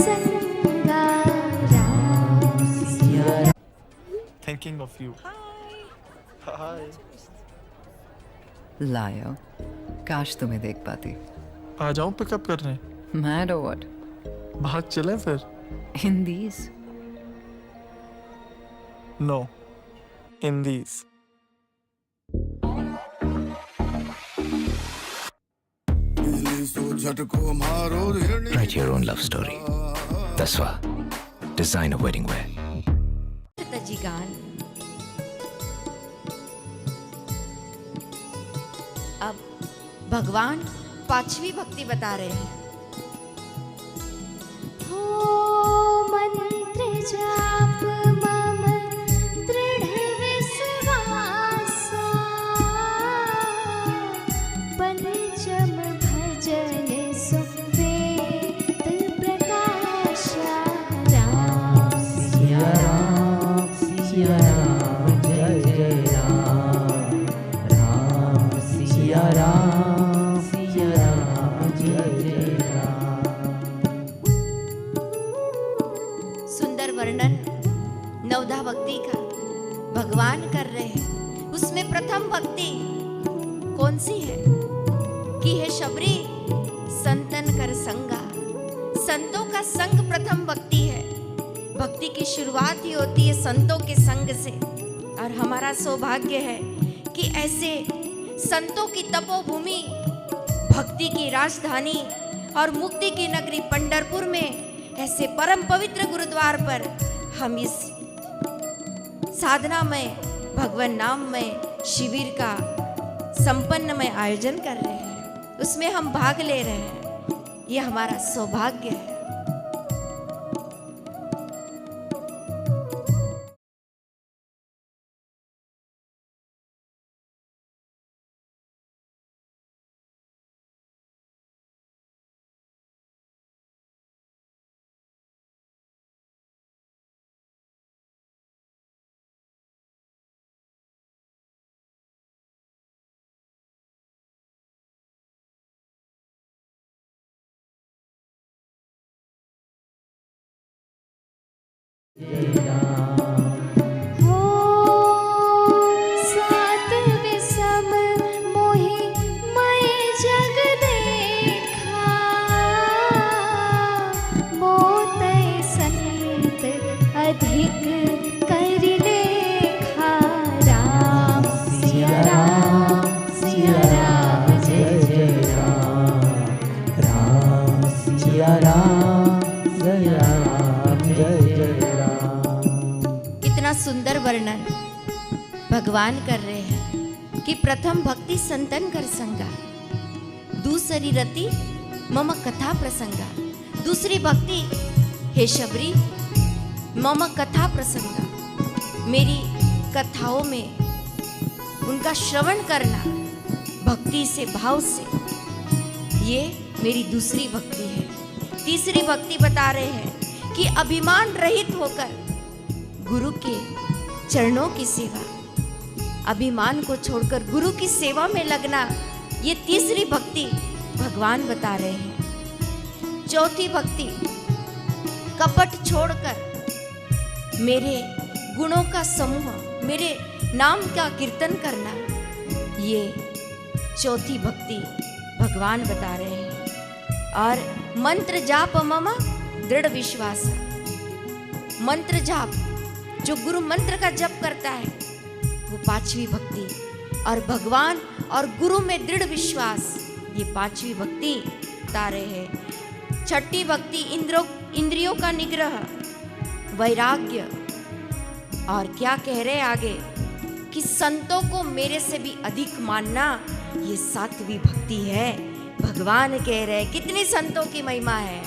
प्रसंगा Ram Siya Ram. Thinking of you. Hi. लायो, काश तुम्हें देख पाती। आ जाऊं पिकअप करने? Mad or what? भाग चलें फिर? In these? No. In these. Write your own love story. Tasva, design a wedding wear. तजीगान। अब भगवान पांचवी भक्ति बता रहे हैं। हो मंत्र जाप मम दृढ़ विश्वासा, पंचम भजन सुवेद प्रकाशा राम सिया राम सिया राम जय जय राम राम सिया राम सिया राम जय जय राम। सुंदर वर्णन नवधा भक्ति का भगवान कर रहे हैं। उसमें प्रथम भक्ति कौन सी है कि हे शबरी संतन कर संगा। संतों का संग प्रथम भक्ति है। भक्ति की शुरुआत ही होती है संतों के संग से। और हमारा सौभाग्य है कि ऐसे संतों की तपोभूमि, भक्ति की राजधानी और मुक्ति की नगरी पंढरपुर में ऐसे परम पवित्र गुरुद्वार पर हम इस साधना में भगवान नाम में शिविर का संपन्न में आयोजन कर रहे हैं। उसमें हम भाग ले रहे हैं। ये हमारा सौभाग्य है। हो सात विषम मोहि मैं जग देखा, मोतै संत अधिक कर लेखा राम सिया राम जय जय राम राम सिया राम जय जय राम। इतना सुंदर वर्णन भगवान कर रहे हैं कि प्रथम भक्ति संतन कर संगा, दूसरी रति मम कथा प्रसंगा। दूसरी भक्ति हे शबरी मम कथा प्रसंगा, मेरी कथाओं में उनका श्रवण करना भक्ति से, भाव से, ये मेरी दूसरी भक्ति है। तीसरी भक्ति बता रहे हैं कि अभिमान रहित होकर गुरु के चरणों की सेवा, अभिमान को छोड़कर गुरु की सेवा में लगना, ये तीसरी भक्ति भगवान बता रहे हैं। चौथी भक्ति कपट छोड़कर मेरे गुणों का समूह, मेरे नाम का कीर्तन करना, ये चौथी भक्ति भगवान बता रहे हैं। और मंत्र जाप मम दृढ़ विश्वास, मंत्र जाप जो गुरु मंत्र का जप करता है वो पांचवी भक्ति, और भगवान और गुरु में दृढ़ विश्वास, ये पांचवी भक्ति बता रहे हैं। छठी भक्ति इंद्रियों का निग्रह, वैराग्य, और क्या कह रहे आगे कि संतों को मेरे से भी अधिक मानना, ये सातवीं भक्ति है। भगवान कह रहे कितनी संतों की महिमा है।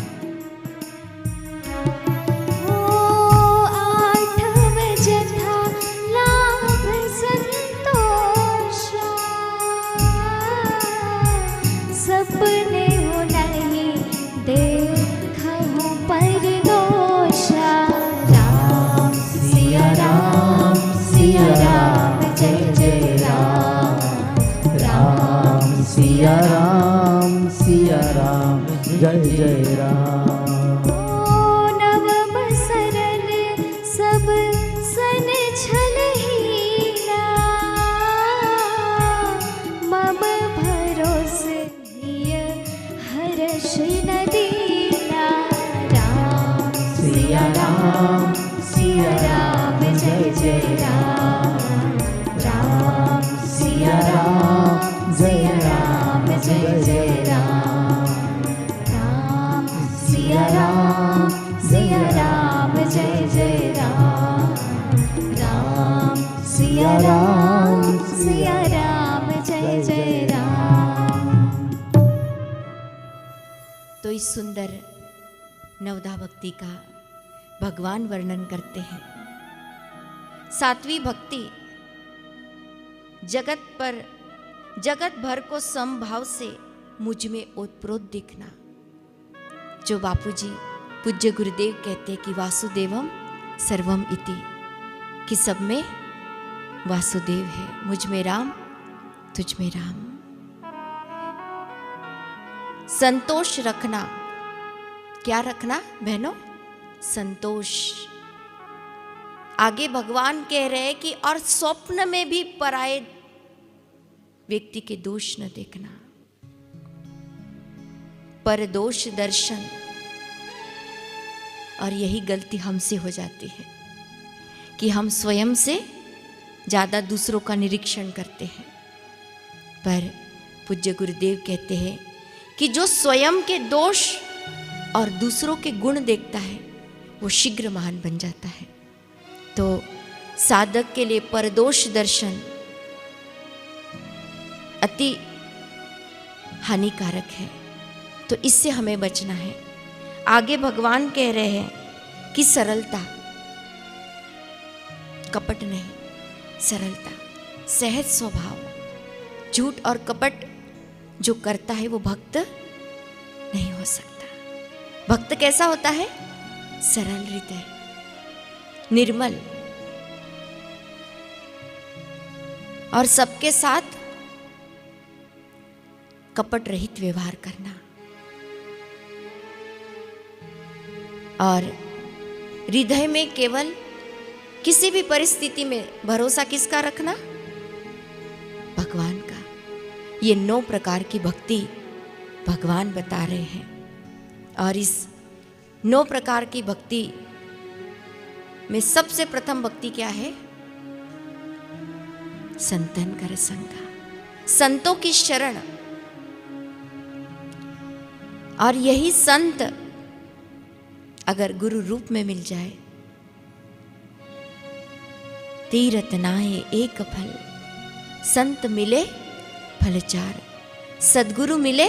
सपने हो नहीं देखहु परदोषा राम सिया राम जय जय राम राम सिया राम जय जय राम। दर्शन दीना राम सिया राम जय जय राम राम सिया राम जय जय राम राम सिया राम जय जय राम राम सिया राम जय जय राम। तो इस सुंदर नवदा भक्ति का भगवान वर्णन करते हैं। सातवीं भक्ति जगत भर को समभाव से मुझ में ओतप्रोत दिखना। जो बापूजी पूज्य गुरुदेव कहते हैं कि वासुदेवम सर्वम इति, कि सब में वासुदेव है, मुझ में राम तुझ में राम। संतोष रखना, क्या रखना बहनों? संतोष। आगे भगवान कह रहे हैं कि और स्वप्न में भी पराये व्यक्ति के दोष न देखना। पर दोष दर्शन, और यही गलती हमसे हो जाती है कि हम स्वयं से ज्यादा दूसरों का निरीक्षण करते हैं। पर पूज्य गुरुदेव कहते हैं कि जो स्वयं के दोष और दूसरों के गुण देखता है वो शीघ्र महान बन जाता है। तो साधक के लिए परदोष दर्शन अति हानिकारक है, तो इससे हमें बचना है। आगे भगवान कह रहे हैं कि सरलता, कपट नहीं, सरलता, सहज स्वभाव। झूठ और कपट जो करता है वो भक्त नहीं हो सकता। भक्त कैसा होता है? सरल हृदय, निर्मल, और सबके साथ कपट रहित व्यवहार करना। और हृदय में केवल किसी भी परिस्थिति में भरोसा किसका रखना? भगवान का। ये 9 प्रकार की भक्ति भगवान बता रहे हैं। और इस 9 प्रकार की भक्ति में सबसे प्रथम भक्ति क्या है? संतन कर संगा, संतों की शरण। और यही संत अगर गुरु रूप में मिल जाए, तीरथ नाए एक फल, संत मिले फल चार, सदगुरु मिले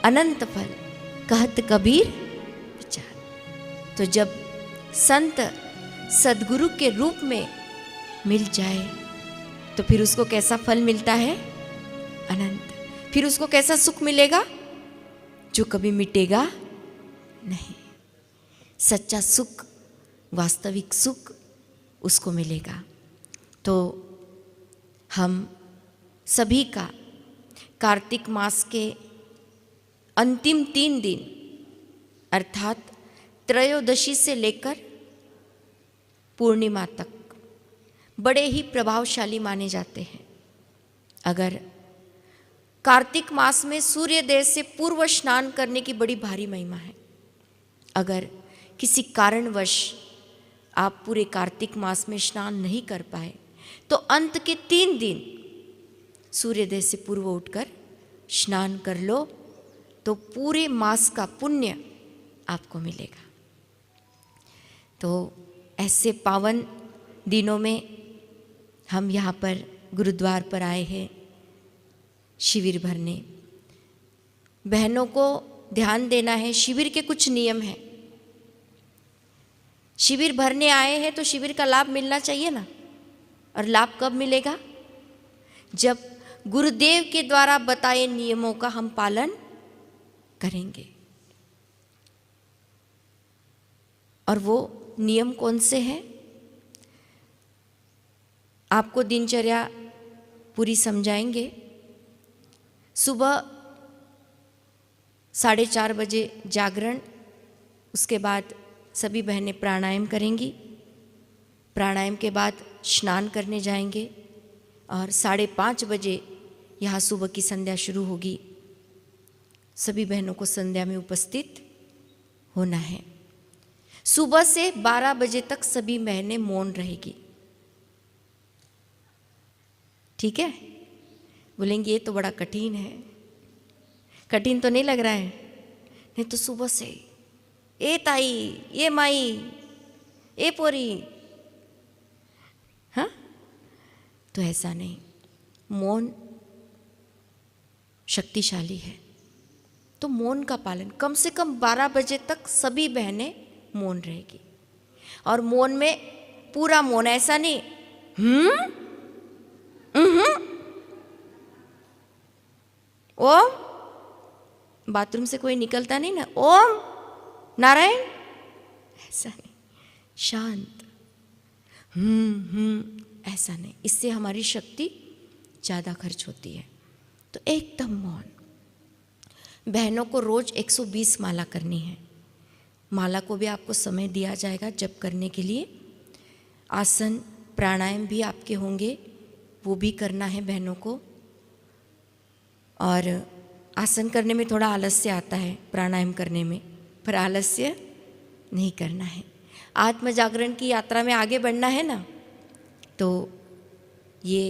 अनंत फल, कहत कबीर विचार। तो जब संत सदगुरु के रूप में मिल जाए तो फिर उसको कैसा फल मिलता है? अनंत। फिर उसको कैसा सुख मिलेगा? जो कभी मिटेगा नहीं। सच्चा सुख, वास्तविक सुख उसको मिलेगा। तो हम सभी का कार्तिक मास के अंतिम 3 दिन अर्थात त्रयोदशी से लेकर पूर्णिमा तक बड़े ही प्रभावशाली माने जाते हैं। अगर कार्तिक मास में सूर्योदय से पूर्व स्नान करने की बड़ी भारी महिमा है। अगर किसी कारणवश आप पूरे कार्तिक मास में स्नान नहीं कर पाए तो अंत के 3 दिन सूर्योदय से पूर्व उठकर स्नान कर लो, तो पूरे मास का पुण्य आपको मिलेगा। तो ऐसे पावन दिनों में हम यहाँ पर गुरुद्वार पर आए हैं शिविर भरने। बहनों को ध्यान देना है, शिविर के कुछ नियम हैं। शिविर भरने आए हैं तो शिविर का लाभ मिलना चाहिए ना। और लाभ कब मिलेगा? जब गुरुदेव के द्वारा बताए नियमों का हम पालन करेंगे। और वो नियम कौन से हैं? आपको दिनचर्या पूरी समझाएंगे। सुबह 4:30 बजे जागरण, उसके बाद सभी बहनें प्राणायाम करेंगी। प्राणायाम के बाद स्नान करने जाएंगे और 5:30 बजे यहाँ सुबह की संध्या शुरू होगी। सभी बहनों को संध्या में उपस्थित होना है। सुबह से 12 बजे तक सभी बहनें मौन रहेगी, ठीक है? बोलेंगे ये तो बड़ा कठिन है। कठिन तो नहीं लग रहा है? नहीं तो सुबह से ए ताई, ए माई, ए पोरी, हाँ? तो ऐसा नहीं, मौन शक्तिशाली है। तो मौन का पालन कम से कम 12 बजे तक सभी बहनें मौन रहेगी। और मौन में पूरा मौन, ऐसा नहीं ओम, बाथरूम से कोई निकलता नहीं ना, ओम नारायण, ऐसा नहीं, शांत ऐसा नहीं, इससे हमारी शक्ति ज़्यादा खर्च होती है। तो एकदम मौन। बहनों को रोज 120 माला करनी है। माला को भी आपको समय दिया जाएगा जप करने के लिए। आसन प्राणायाम भी आपके होंगे, वो भी करना है बहनों को। और आसन करने में थोड़ा आलस्य आता है, प्राणायाम करने में, पर आलस्य नहीं करना है। आत्म जागरण की यात्रा में आगे बढ़ना है ना, तो ये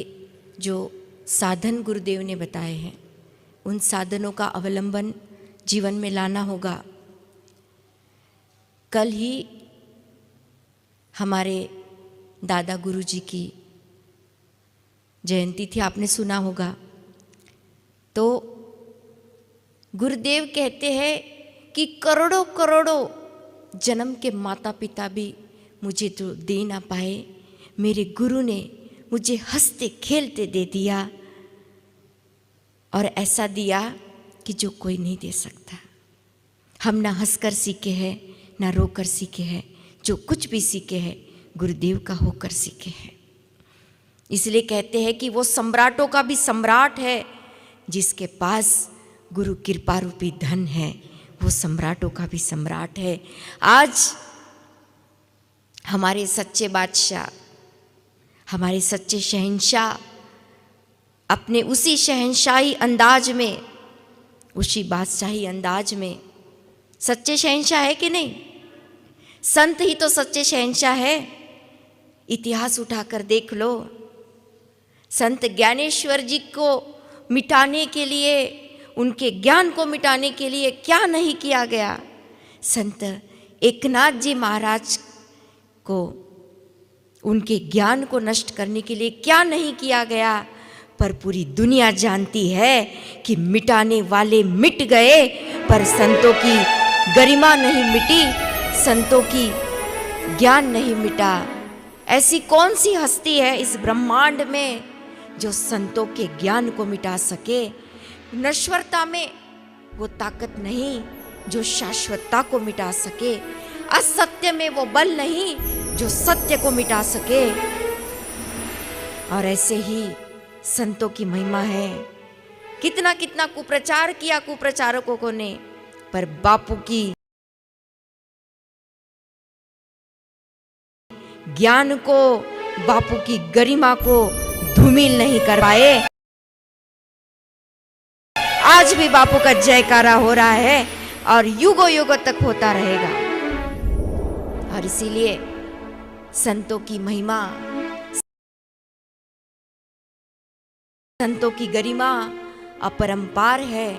जो साधन गुरुदेव ने बताए हैं, उन साधनों का अवलंबन जीवन में लाना होगा। कल ही हमारे दादा गुरुजी की जयंती थी, आपने सुना होगा। तो गुरुदेव कहते हैं कि करोड़ों करोड़ों जन्म के माता पिता भी मुझे जो दे ना पाए, मेरे गुरु ने मुझे हंसते खेलते दे दिया, और ऐसा दिया कि जो कोई नहीं दे सकता। हम ना हंसकर सीखे हैं, ना रोकर सीखे हैं, जो कुछ भी सीखे हैं गुरुदेव का होकर सीखे हैं। इसलिए कहते हैं कि वो सम्राटों का भी सम्राट है, जिसके पास गुरु कृपा रूपी धन है, वो सम्राटों का भी सम्राट है। आज हमारे सच्चे बादशाह, हमारे सच्चे शहंशाह अपने उसी शहंशाही अंदाज में, उसी बादशाही अंदाज में सच्चे शहंशाह है कि नहीं? संत ही तो सच्चे शहंशाह है। इतिहास उठाकर देख लो, संत ज्ञानेश्वर जी को मिटाने के लिए, उनके ज्ञान को मिटाने के लिए क्या नहीं किया गया। संत एकनाथ जी महाराज को, उनके ज्ञान को नष्ट करने के लिए क्या नहीं किया गया। पर पूरी दुनिया जानती है कि मिटाने वाले मिट गए, पर संतों की गरिमा नहीं मिटी, संतों की ज्ञान नहीं मिटा। ऐसी कौन सी हस्ती है इस ब्रह्मांड में जो संतों के ज्ञान को मिटा सके? नश्वरता में वो ताकत नहीं जो शाश्वतता को मिटा सके। असत्य में वो बल नहीं जो सत्य को मिटा सके। और ऐसे ही संतों की महिमा है। कितना कितना कुप्रचार किया कुप्रचारकों ने, पर बापू की ज्ञान को, बापू की गरिमा को धूमिल नहीं कर पाए। आज भी बापू का जयकारा हो रहा है और युगों युगों तक होता रहेगा। और इसीलिए संतों की महिमा, संतों की गरिमा अपरंपार है।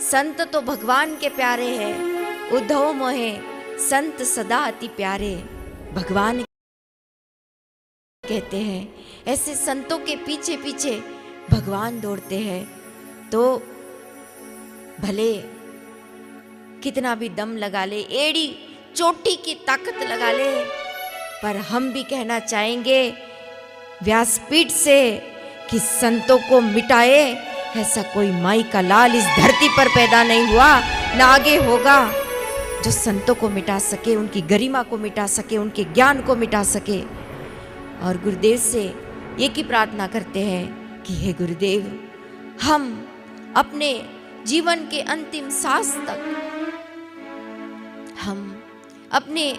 संत तो भगवान के प्यारे हैं, उद्धव मोहे संत सदा अति प्यारे, भगवान कहते हैं। ऐसे संतों के पीछे पीछे भगवान दौड़ते हैं। तो भले कितना भी दम लगा ले, एड़ी चोटी की ताकत लगा ले, पर हम भी कहना चाहेंगे व्यासपीठ से कि संतों को मिटाए ऐसा कोई माई का लाल इस धरती पर पैदा नहीं हुआ, ना आगे होगा, जो संतों को मिटा सके, उनकी गरिमा को मिटा सके, उनके ज्ञान को मिटा सके। और गुरुदेव से एक ही प्रार्थना करते हैं कि हे गुरुदेव, हम अपने जीवन के अंतिम सांस तक, हम अपने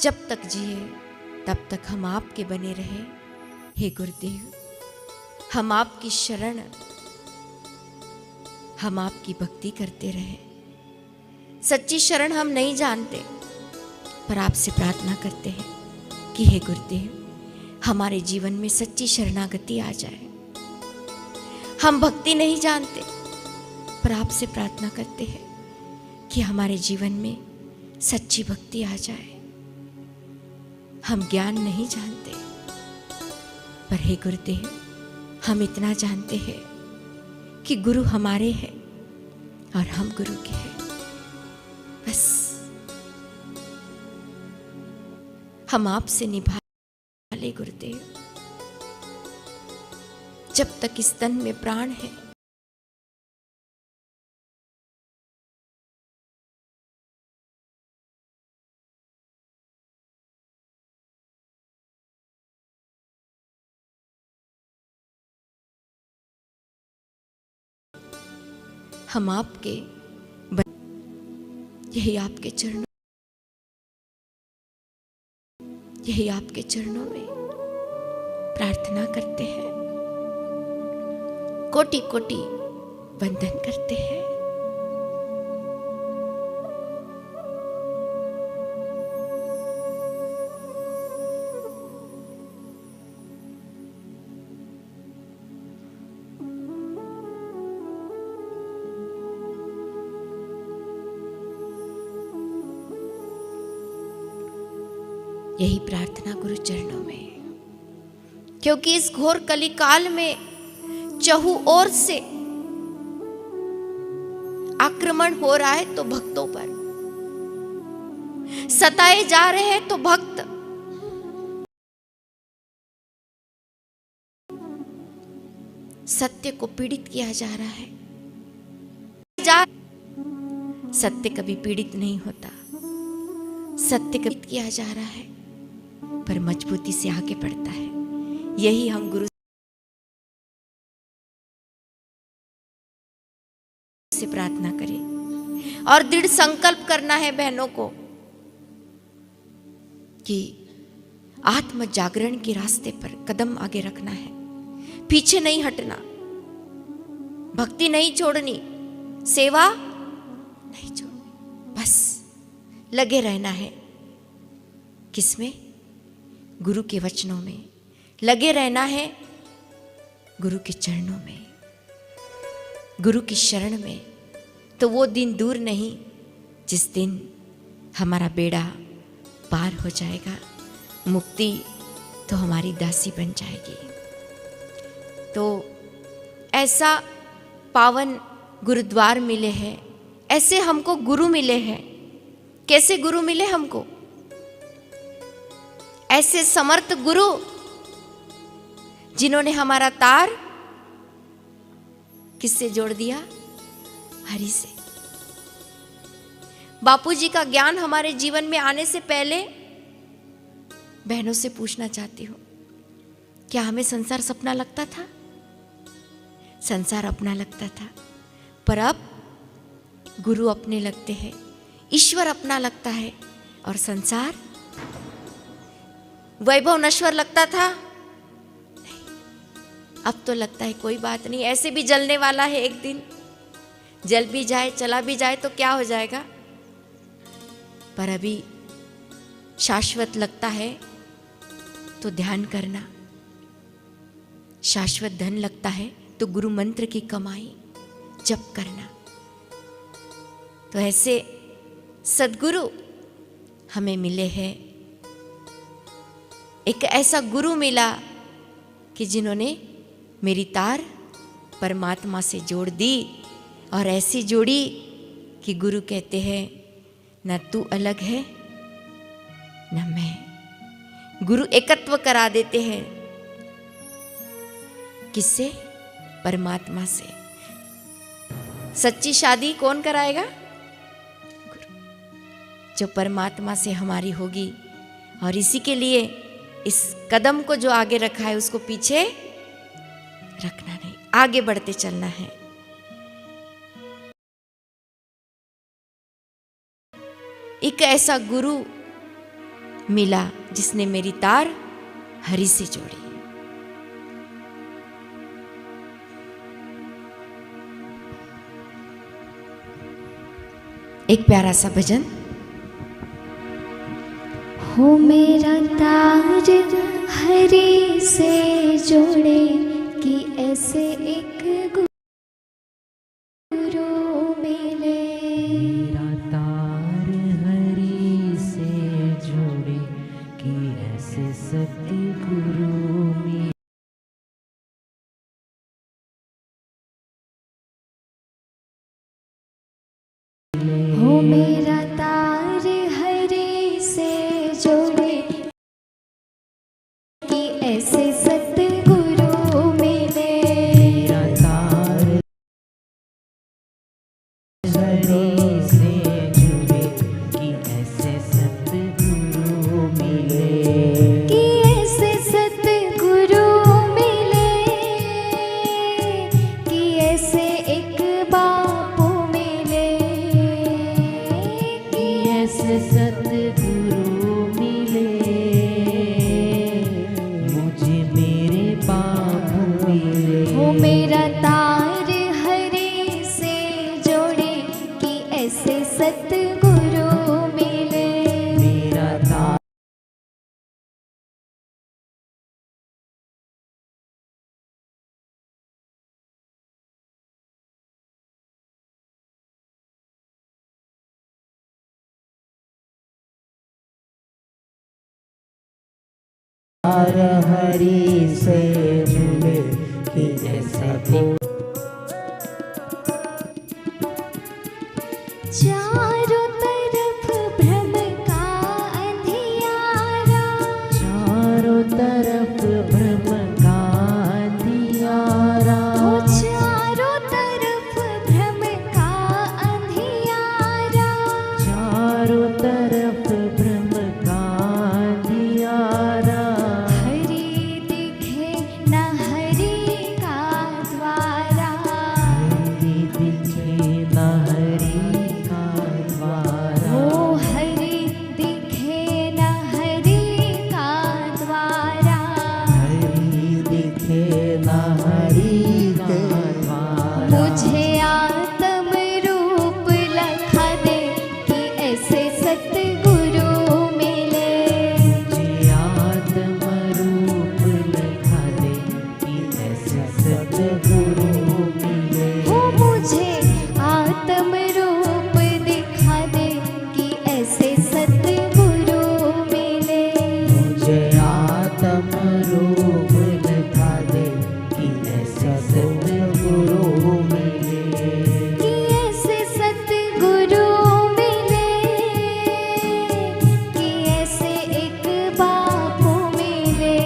जब तक जिए तब तक हम आपके बने रहे। हे गुरुदेव, हम आपकी शरण, हम आपकी भक्ति करते रहे। सच्ची शरण हम नहीं जानते, पर आपसे प्रार्थना करते हैं कि हे गुरुदेव, हमारे जीवन में सच्ची शरणागति आ जाए। हम भक्ति नहीं जानते, पर आपसे प्रार्थना करते हैं कि हमारे जीवन में सच्ची भक्ति आ जाए। हम ज्ञान नहीं जानते, पर हे गुरुदेव, हम इतना जानते हैं कि गुरु हमारे हैं और हम गुरु के हैं। बस हम आपसे निभा ले गुरुदेव। जब तक इस तन में प्राण है, हम आपके यही आपके चरणों में प्रार्थना करते हैं, कोटि कोटि वंदन करते हैं। यही प्रार्थना गुरु चरणों में, क्योंकि इस घोर कलिकाल में चहु ओर से आक्रमण हो रहा है तो भक्तों पर, सताए जा रहे हैं तो भक्त सत्य को पीड़ित किया जा रहा है। सत्य कभी पीड़ित नहीं होता, सत्य कभी किया जा रहा है पर मजबूती से आगे बढ़ता है। यही हम गुरु से प्रार्थना करें और दृढ़ संकल्प करना है बहनों को कि आत्म जागरण के रास्ते पर कदम आगे रखना है, पीछे नहीं हटना, भक्ति नहीं छोड़नी, सेवा नहीं छोड़नी, बस लगे रहना है। किसमें? गुरु के वचनों में लगे रहना है, गुरु के चरणों में, गुरु की शरण में। तो वो दिन दूर नहीं जिस दिन हमारा बेड़ा पार हो जाएगा, मुक्ति तो हमारी दासी बन जाएगी। तो ऐसा पावन गुरुद्वार मिले हैं, ऐसे हमको गुरु मिले हैं। कैसे गुरु मिले हमको? ऐसे समर्थ गुरु जिन्होंने हमारा तार किससे जोड़ दिया? हरि से। बापूजी का ज्ञान हमारे जीवन में आने से पहले बहनों से पूछना चाहती हूं, क्या हमें संसार सपना लगता था? संसार अपना लगता था, पर अब गुरु अपने लगते हैं, ईश्वर अपना लगता है और संसार वैभव नश्वर लगता था। नहीं, अब तो लगता है कोई बात नहीं, ऐसे भी जलने वाला है एक दिन, जल भी जाए चला भी जाए तो क्या हो जाएगा। पर अभी शाश्वत लगता है तो ध्यान करना, शाश्वत धन लगता है तो गुरु मंत्र की कमाई जप करना। तो ऐसे सद्गुरु हमें मिले हैं। एक ऐसा गुरु मिला कि जिन्होंने मेरी तार परमात्मा से जोड़ दी, और ऐसी जोड़ी कि गुरु कहते हैं न तू अलग है न मैं। गुरु एकत्व करा देते हैं। किससे? परमात्मा से। सच्ची शादी कौन कराएगा? गुरु। जो परमात्मा से हमारी होगी। और इसी के लिए इस कदम को जो आगे रखा है उसको पीछे रखना नहीं, आगे बढ़ते चलना है। एक ऐसा गुरु मिला जिसने मेरी तार हरि से जोड़ी। एक प्यारा सा भजन। हो मेरा ताज हरि से जोड़े कि ऐसे एक गुरु मिले। मेरा तार हरि से जोड़े कि ऐसे सतगुरु मिले। हो मेरा तार हरि से जोड़े कि ऐसे सतगुरु मिले। मेरा तार हरि से जुड़े कि ऐसे सतगुरु मिले। कि ऐसे सतगुरु मिले। कि ऐसे एक बापू मिले। कि ऐसे सतगुरु मिले। मुझे मेरे बाबू मिले। हो मेरा तार हरि से जोड़े कि ऐसे सतगुरु मिले। मेरा तार हरि से जुड़े कि ऐसे चारों तरफ भ्रम का अंधियारा। चारों तरफ भ्रम का अंधियारा। हो चारों तरफ भ्रम का अंधियारा। चारों तरफ भ्रम का अंधियारा। हरि दिखे न हरि का द्वारा। हरि दिखे न हरि का द्वारा। हो हरि दिखे न हरि का द्वारा। हरि दिखे न हरि का द्वारा। मुझे आत्म रूप लखा दे कि ऐसे सतगुरु मिले। मुझे आत्म रूप लखा दे कि ऐसे सतगुरु मिले। हो मुझे आत्म रूप दिखा दे कि ऐसे सतगुरु मिले। मुझे आत्म रूप लखा दे कि ऐसे सतगुरु मिले। कि ऐसे सतगुरु मिले। कि ऐसे एक बापू मिले।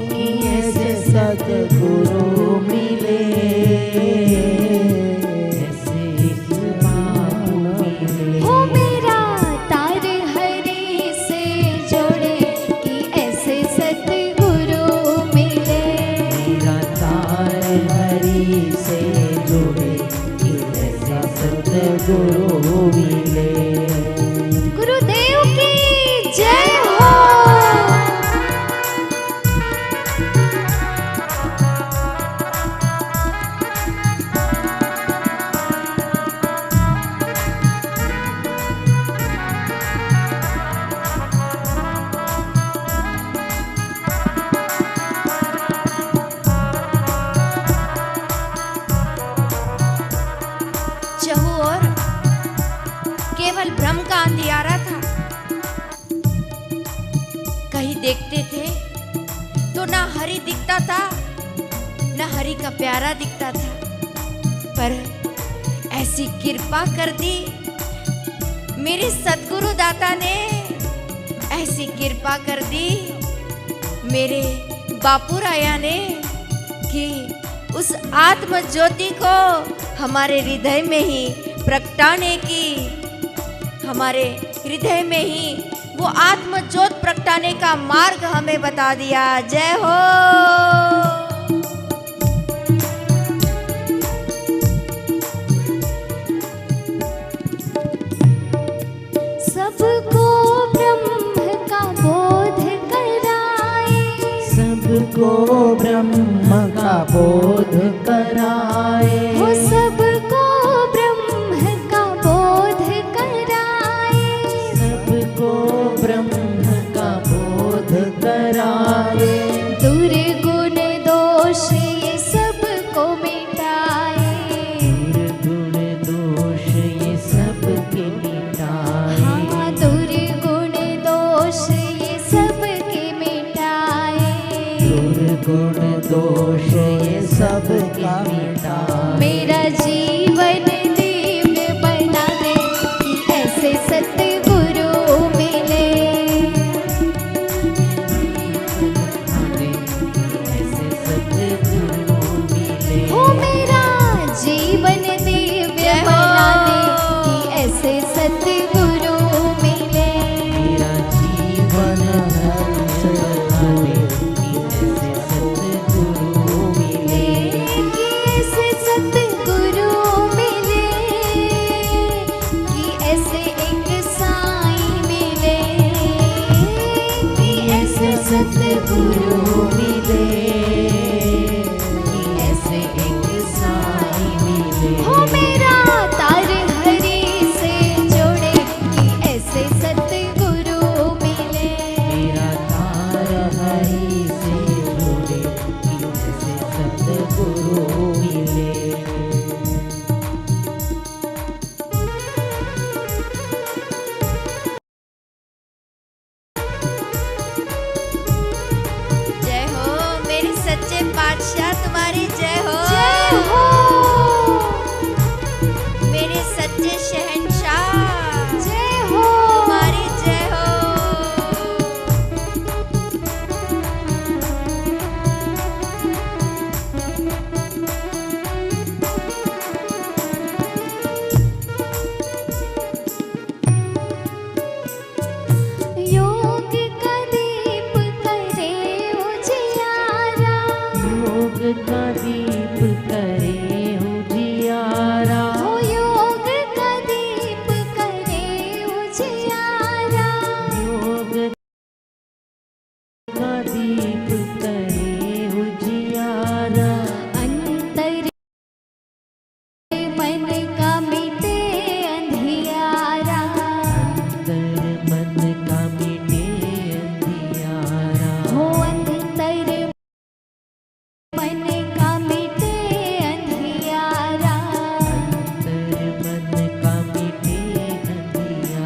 कि ऐसे सतगुरु मिले। ऐसे एक बाबू मिले। हो मेरा तार हरि से जोड़े कि ऐसे सतगुरु मिले। मेरा तार हरि से जुड़े कि ऐसे सतगुरु मिले। गुरुदेव की जय हो। चहु और केवल भ्रम का अंधियारा था। कहीं देखते थे तो ना हरि दिखता था, ना हरि का प्यारा दिखता था। पर ऐसी कृपा कर दी मेरे सतगुरु दाता ने, ऐसी कृपा कर दी मेरे बापू राया ने कि उस आत्म ज्योति को हमारे हृदय में ही प्रगटाने की, हमारे हृदय में ही वो आत्म ज्योत प्रगटाने का मार्ग हमें बता दिया। जय हो। सबको ब्रह्म का बोध कराए। सबको ब्रह्म का बोध कराए। हो सबको ब्रह्म का सतगुरु मिले कि ऐसे एक साई मिले। हो मेरा तार हरि से जोड़े कि ऐसे सतगुरु मिले। मेरा तार हरि से जुड़े कि ऐसे सतगुरु मिले। जय हो मेरे सच्चे पातशाह, तुम्हारी जय हो। जय हो मेरे सच्चे शहंशाह, जय हो तुम्हारी जय हो। योग का दीप करे उजियारा। योग का दीप करे उजियारा। हो योग का दीप करे उजियारा। योग का दीप करे उजियारा। अंतर मन का मिटे अंधियारा। अंतर मन का मिटे अंधियारा। हो अंतर मन का मिटे अंधियारा। अंतर मन का मिटे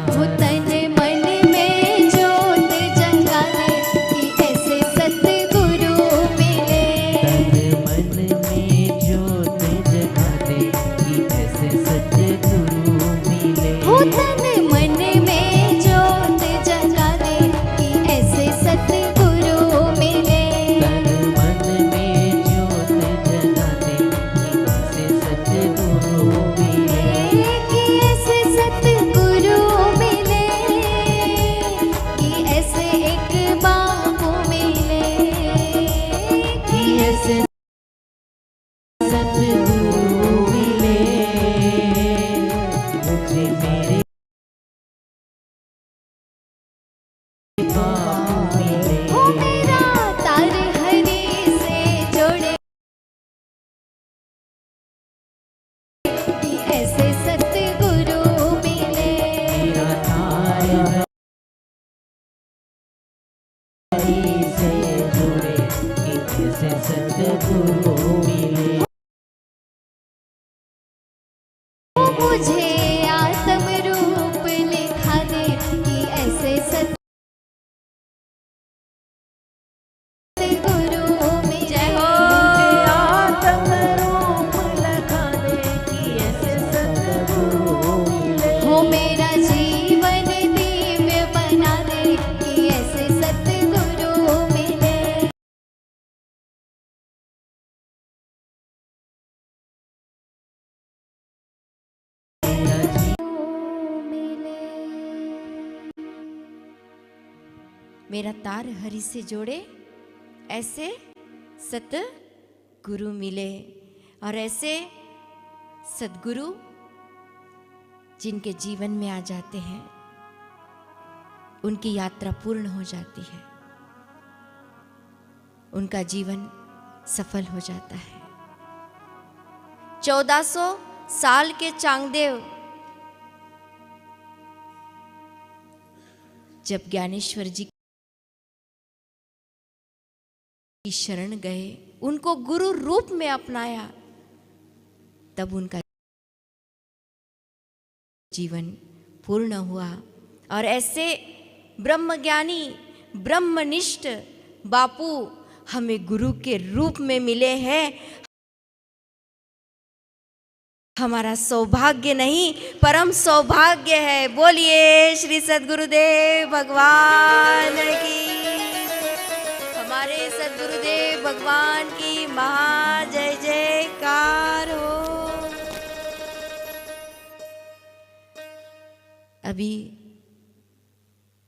हो अंधियारा। तन मन में जोत जगा दे कि ऐसे सतगुरु मिले। तन मन में ज्योत जगा दे कि ऐसे सतगुरु मिले। हो तन मन में जोत जगा दे कि ऐसे सतगुरु मिले। तन मन में ज्योत जगा दे कि ऐसे सतगुरु मिले। कि ऐसे सतगुरु मिले। कि ऐसे एक बापू मिले। कि ऐसे सतगुरु मिले मुझे मेरे बापू मिले। हो मेरा तार हरि से जोड़े कि ऐसे सतगुरु मिले। मेरा तार हरि से जुड़े कि ऐसे सतगुरु मिले। हो मुझे आत्म रूप लिखा दे कि ऐसे सतगुरु मिले। जय हो आत्म रूप लगा दे कि ऐसे सतगुरु मिले। हो मेरा जीवन दिव्य बना दे कि ऐसे सतगुरु मिले। मेरा तार हरि से जोड़े ऐसे सतगुरु मिले। और ऐसे सद्गुरु जिनके जीवन में आ जाते हैं उनकी यात्रा पूर्ण हो जाती है, उनका जीवन सफल हो जाता है। 1400 साल के चांगदेव जब ज्ञानेश्वर जी की शरण गए, उनको गुरु रूप में अपनाया, तब उनका जीवन पूर्ण हुआ। और ऐसे ब्रह्मज्ञानी ब्रह्मनिष्ठ बापू हमें गुरु के रूप में मिले हैं। हमारा सौभाग्य नहीं परम सौभाग्य है। बोलिए श्री सद्गुरुदेव भगवान की, हमारे सद्गुरुदेव भगवान की महा जय जयकार हो। अभी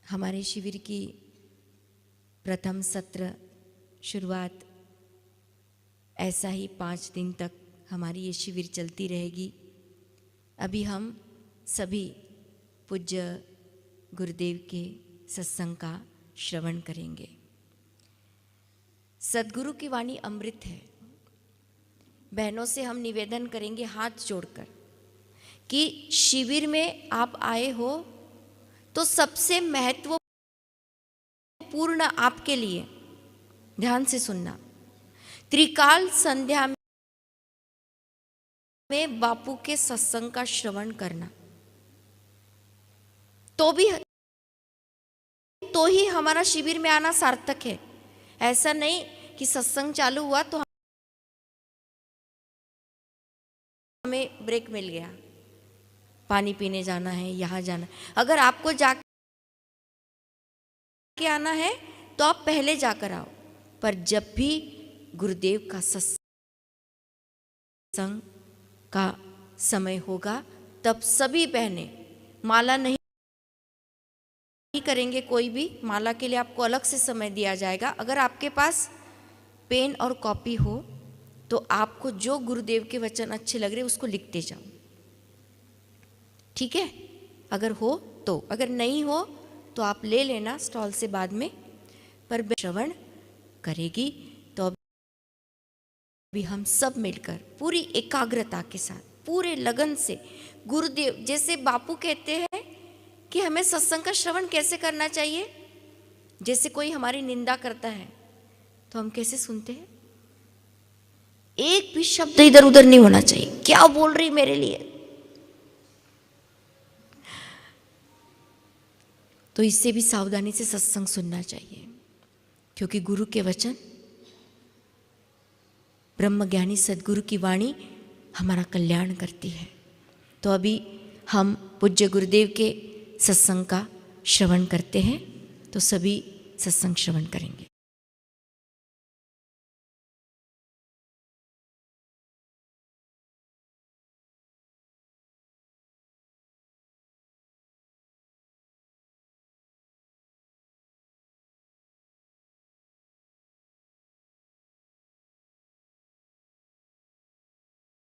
हमारे शिविर की प्रथम सत्र शुरुआत ऐसा ही 5 दिन तक हमारी ये शिविर चलती रहेगी। अभी हम सभी पूज्य गुरुदेव के सत्संग का श्रवण करेंगे। सदगुरु की वाणी अमृत है। बहनों से हम निवेदन करेंगे हाथ जोड़कर कि शिविर में आप आए हो तो सबसे महत्वपूर्ण आपके लिए, ध्यान से सुनना, त्रिकाल संध्या में बापू के सत्संग का श्रवण करना। तो ही हमारा शिविर में आना सार्थक है। ऐसा नहीं कि सत्संग चालू हुआ तो हमें ब्रेक मिल गया, पानी पीने जाना है, यहाँ जाना है। अगर आपको जाके आना है तो आप पहले जाकर आओ, पर जब भी गुरुदेव का सत्संग का समय होगा तब सभी बहनें माला नहीं करेंगे, कोई भी माला के लिए आपको अलग से समय दिया जाएगा। अगर आपके पास पेन और कॉपी हो तो आपको जो गुरुदेव के वचन अच्छे लग रहे उसको लिखते जाओ, ठीक है? अगर हो तो, अगर नहीं हो तो आप ले लेना स्टॉल से बाद में। पर श्रवण करेगी तो अभी हम सब मिलकर पूरी एकाग्रता के साथ, पूरे लगन से गुरुदेव, जैसे बापू कहते हैं कि हमें सत्संग का श्रवण कैसे करना चाहिए, जैसे कोई हमारी निंदा करता है तो हम कैसे सुनते हैं? एक भी शब्द इधर उधर नहीं होना चाहिए, क्या बोल रही मेरे लिए। तो इससे भी सावधानी से सत्संग सुनना चाहिए, क्योंकि गुरु के वचन, ब्रह्मज्ञानी सदगुरु की वाणी हमारा कल्याण करती है। तो अभी हम पूज्य गुरुदेव के सत्संग का श्रवण करते हैं, तो सभी सत्संग श्रवण करेंगे।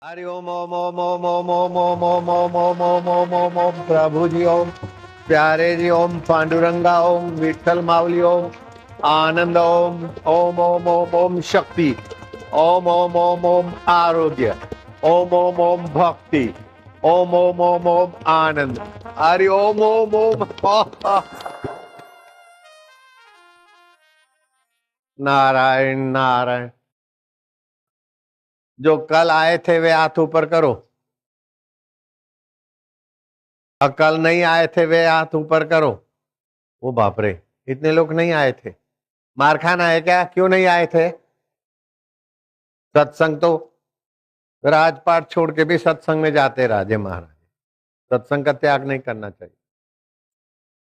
हरि ओम ओम ओम ओम ओम ओम ओम ओम ओम ओम ओम ओम ओम ओम प्रभु जी ओम, प्यारे जी ओम, पांडुरंगा ओम, विठल मावली ओम, आनंद ओम, ओम ओम ओम ओम शक्ति, ओम ओम ओम ओम आरोग्य, ओम ओम ओम भक्ति, ओम ओम ओम ओम आनंद, हरि ओम ओम ओम। नारायण नारायण। जो कल आए थे वे हाथ ऊपर करो, और कल नहीं आए थे वे हाथ ऊपर करो। वो बाप रे, इतने लोग नहीं आए थे। मार खाना है क्या? क्यों नहीं आए थे? सत्संग तो राजपाट छोड़ के भी सत्संग में जाते राजे महाराज। सत्संग का त्याग नहीं करना चाहिए।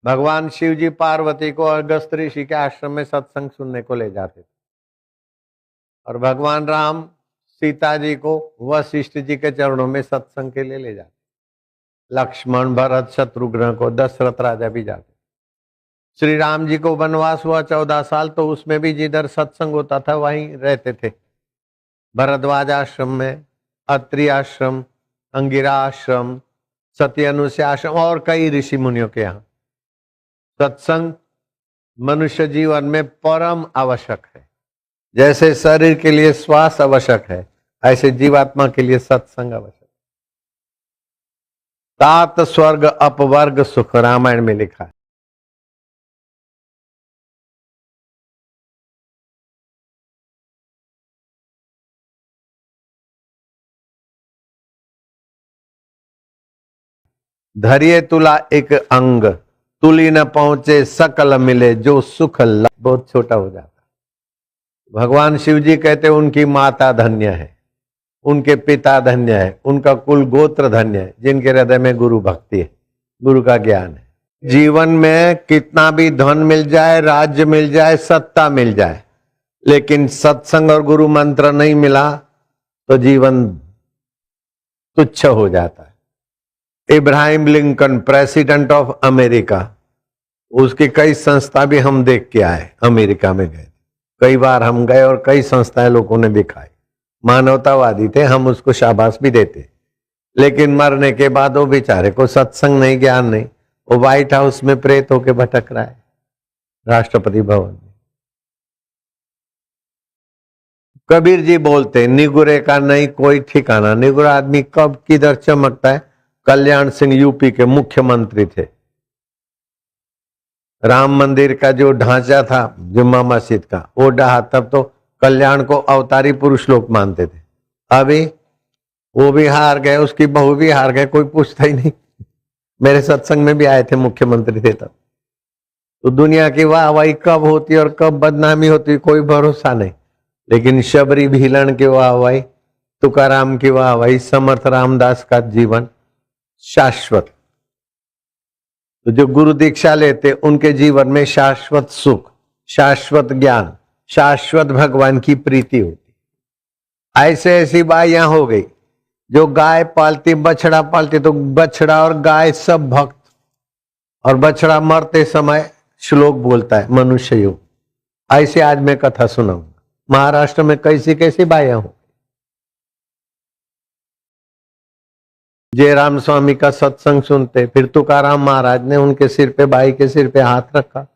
भगवान शिव जी पार्वती को अगस्त ऋषि के आश्रम में सत्संग सुनने को ले जाते थे, और भगवान राम सीता जी को वशिष्ठ जी के चरणों में सत्संग के लिए ले जाते। लक्ष्मण, भरत, शत्रुघ्न को दशरथ राजा भी जाते। श्री राम जी को वनवास हुआ 14 साल, तो उसमें भी जिधर सत्संग होता था वहीं रहते थे। भरद्वाज आश्रम में, अत्रि आश्रम, अंगिरा आश्रम, सत्यनुष्या आश्रम और कई ऋषि मुनियों के यहाँ सत्संग मनुष्य जीवन में परम आवश्यक है। जैसे शरीर के लिए श्वास आवश्यक है, ऐसे जीवात्मा के लिए सत्संग आवश्यक। 7 स्वर्ग अपवर्ग सुख रामायण में लिखा है। धरिए तुला एक अंग, तुली न पहुंचे सकल मिले, जो सुख बहुत छोटा हो जाता। भगवान शिव जी कहते उनकी माता धन्य है, उनके पिता धन्य है, उनका कुल गोत्र धन्य है, जिनके हृदय में गुरु भक्ति है, गुरु का ज्ञान है। जीवन में कितना भी धन मिल जाए, राज्य मिल जाए, सत्ता मिल जाए, लेकिन सत्संग और गुरु मंत्र नहीं मिला तो जीवन तुच्छ हो जाता है। Ibrahim Lincoln, president of America, उसकी कई संस्था भी हम देख के आए। अमेरिका में गए, कई बार हम गए और कई संस्थाएं लोगों ने दिखाई। मानवतावादी थे, हम उसको शाबाश भी देते, लेकिन मरने के बाद वो बेचारे को सत्संग नहीं, ज्ञान नहीं, वो व्हाइट हाउस में प्रेत होके भटक रहा है, राष्ट्रपति भवन में। कबीर जी बोलते निगुरे का नहीं कोई ठिकाना। निगुरा आदमी कब किधर चमकता है। कल्याण सिंह यूपी के मुख्यमंत्री थे। राम मंदिर का जो ढांचा था जुम्मा मस्जिद का वो ढहा, तब तो कल्याण को अवतारी पुरुष लोग मानते थे। अभी वो भी हार गए, उसकी बहू भी हार गए, कोई पूछता ही नहीं। मेरे सत्संग में भी आए थे, मुख्यमंत्री थे तब। तो दुनिया की वाहवाही कब होती और कब बदनामी होती कोई भरोसा नहीं। लेकिन शबरी भीलन की वाहवाही, तुकाराम की वाहवाही, समर्थ रामदास का जीवन शाश्वत। तो जो गुरु दीक्षा लेते उनके जीवन में शाश्वत सुख, शाश्वत ज्ञान, शाश्वत भगवान की प्रीति होती। ऐसे ऐसी बाइयां हो गई जो गाय पालती, बछड़ा पालती, तो बछड़ा और गाय सब भक्त, और बछड़ा मरते समय श्लोक बोलता है मनुष्य योग। ऐसे आज मैं कथा सुनाऊंगा। महाराष्ट्र में कैसी कैसी बाइयां हो। जयराम स्वामी का सत्संग सुनते, फिर तुकाराम महाराज ने उनके सिर पे, बाई के सिर पे हाथ रखा।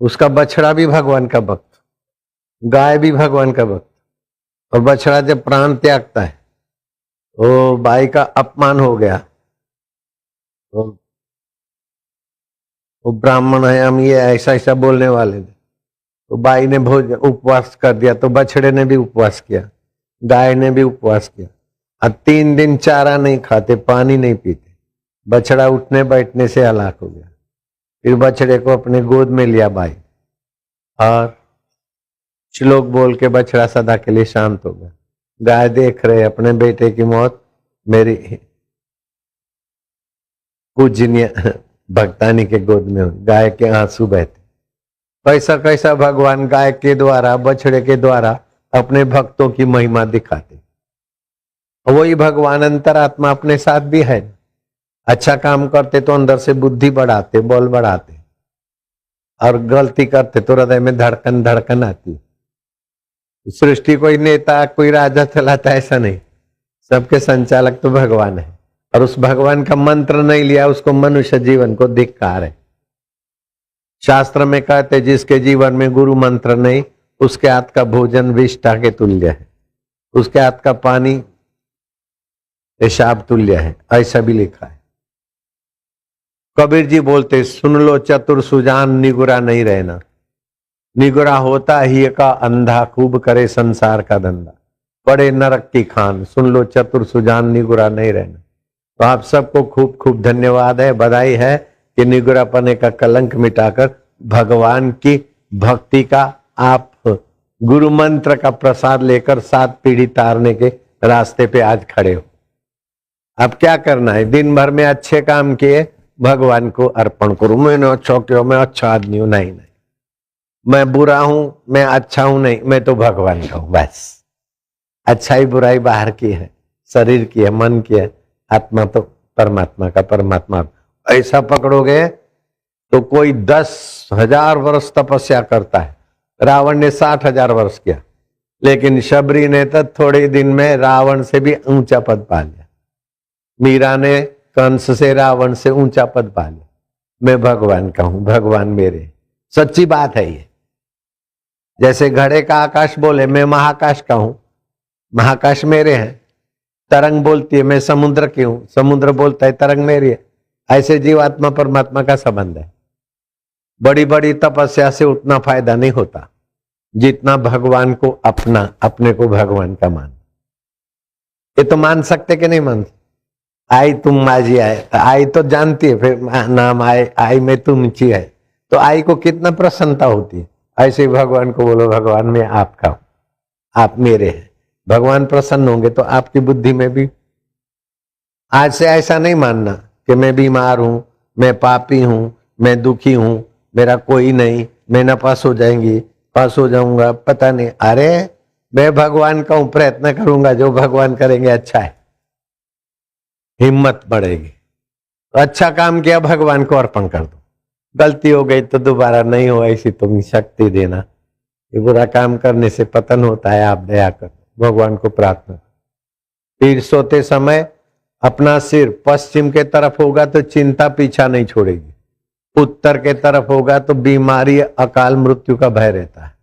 उसका बछड़ा भी भगवान का भक्त, गाय भी भगवान का भक्त। और बछड़ा जब प्राण त्यागता है वो बाई का अपमान हो गया। वो ब्राह्मण है, हम ये ऐसा ऐसा बोलने वाले थे। तो बाई ने भोजन उपवास कर दिया, तो बछड़े ने भी उपवास किया, गाय ने भी उपवास किया। और 3 दिन चारा नहीं खाते, पानी नहीं पीते। बछड़ा उठने बैठने से हलाक हो गया। फिर बछड़े को अपने गोद में लिया बाई, और श्लोक बोल के बछड़ा सदा के लिए शांत हो गया। गाय देख रहे अपने बेटे की मौत, मेरी पूजनीय भक्तानी के गोद में हुई। गाय के आंसू बहते। कैसा कैसा भगवान गाय के द्वारा, बछड़े के द्वारा अपने भक्तों की महिमा दिखाते। वही भगवान अंतरात्मा अपने साथ भी है। अच्छा काम करते तो अंदर से बुद्धि बढ़ाते, बल बढ़ाते, और गलती करते तो हृदय में धड़कन धड़कन आती। सृष्टि कोई नेता कोई राजा चलाता ऐसा नहीं, सबके संचालक तो भगवान है। और उस भगवान का मंत्र नहीं लिया उसको मनुष्य जीवन को धिक्कार है। शास्त्र में कहते जिसके जीवन में गुरु मंत्र नहीं, उसके हाथ का भोजन विष्ठा के तुल्य है, उसके हाथ का पानी पेशाब तुल्य है, ऐसा भी लिखा है। कबीर जी बोलते सुन लो चतुर सुजान निगुरा नहीं रहना। निगुरा होता ही का अंधा, खूब करे संसार का धंधा, बड़े नरक की खान। सुन लो चतुर सुजान निगुरा नहीं रहना। तो आप सबको खूब खूब धन्यवाद है, बधाई है कि निगुरा पने का कलंक मिटाकर भगवान की भक्ति का आप गुरु मंत्र का प्रसाद लेकर 7 पीढ़ी तारने के रास्ते पे आज खड़े हो। अब क्या करना है, दिन भर में अच्छे काम किए, भगवान को अर्पण करूं। मैंने अच्छा किया, मैं अच्छा आदमी हूं, नहीं नहीं, मैं बुरा हूं, मैं अच्छा हूं, नहीं, मैं तो भगवान का हूं बस। अच्छाई बुराई बाहर की है, शरीर की है, मन की है, आत्मा तो परमात्मा का। परमात्मा ऐसा पकड़ोगे तो कोई 10,000 वर्ष तपस्या करता है। रावण ने 60,000 वर्ष किया, लेकिन शबरी ने तो थोड़े दिन में रावण से भी ऊंचा पद पा लिया। मीरा ने कंस से, रावण से ऊंचा पद पा लिया। मैं भगवान का हूं, भगवान मेरे। सच्ची बात है ये। जैसे घड़े का आकाश बोले मैं महाकाश का हूं, महाकाश मेरे हैं। तरंग बोलती है मैं समुद्र की हूं, समुद्र बोलता है तरंग मेरी है। ऐसे जीवात्मा परमात्मा का संबंध है। बड़ी बड़ी तपस्या से उतना फायदा नहीं होता जितना भगवान को अपना, अपने को भगवान का मान। ये तो मान सकते कि नहीं मान सकते। आई तुम माझी आए, आई तो जानती है, फिर नाम आए, आई में तुम ची है, तो आई को कितना प्रसन्नता होती है। ऐसे ही भगवान को बोलो भगवान मैं आपका हूं, आप मेरे हैं। भगवान प्रसन्न होंगे तो आपकी बुद्धि में भी। आज से ऐसा नहीं मानना कि मैं बीमार हूं, मैं पापी हूं, मैं दुखी हूं, मेरा कोई नहीं, मैं न पास हो जाएंगी, पास हो जाऊंगा, पता नहीं। अरे मैं भगवान का हूं, प्रयत्न करूंगा, जो भगवान करेंगे अच्छा है, हिम्मत बढ़ेगी। तो अच्छा काम किया भगवान को अर्पण कर दो। गलती हो गई तो दोबारा नहीं हो ऐसी तुम शक्ति देना। ये बुरा काम करने से पतन होता है, आप दया कर भगवान को प्रार्थना। फिर सोते समय अपना सिर पश्चिम के तरफ होगा तो चिंता पीछा नहीं छोड़ेगी, उत्तर के तरफ होगा तो बीमारी अकाल मृत्यु का भय रहता है।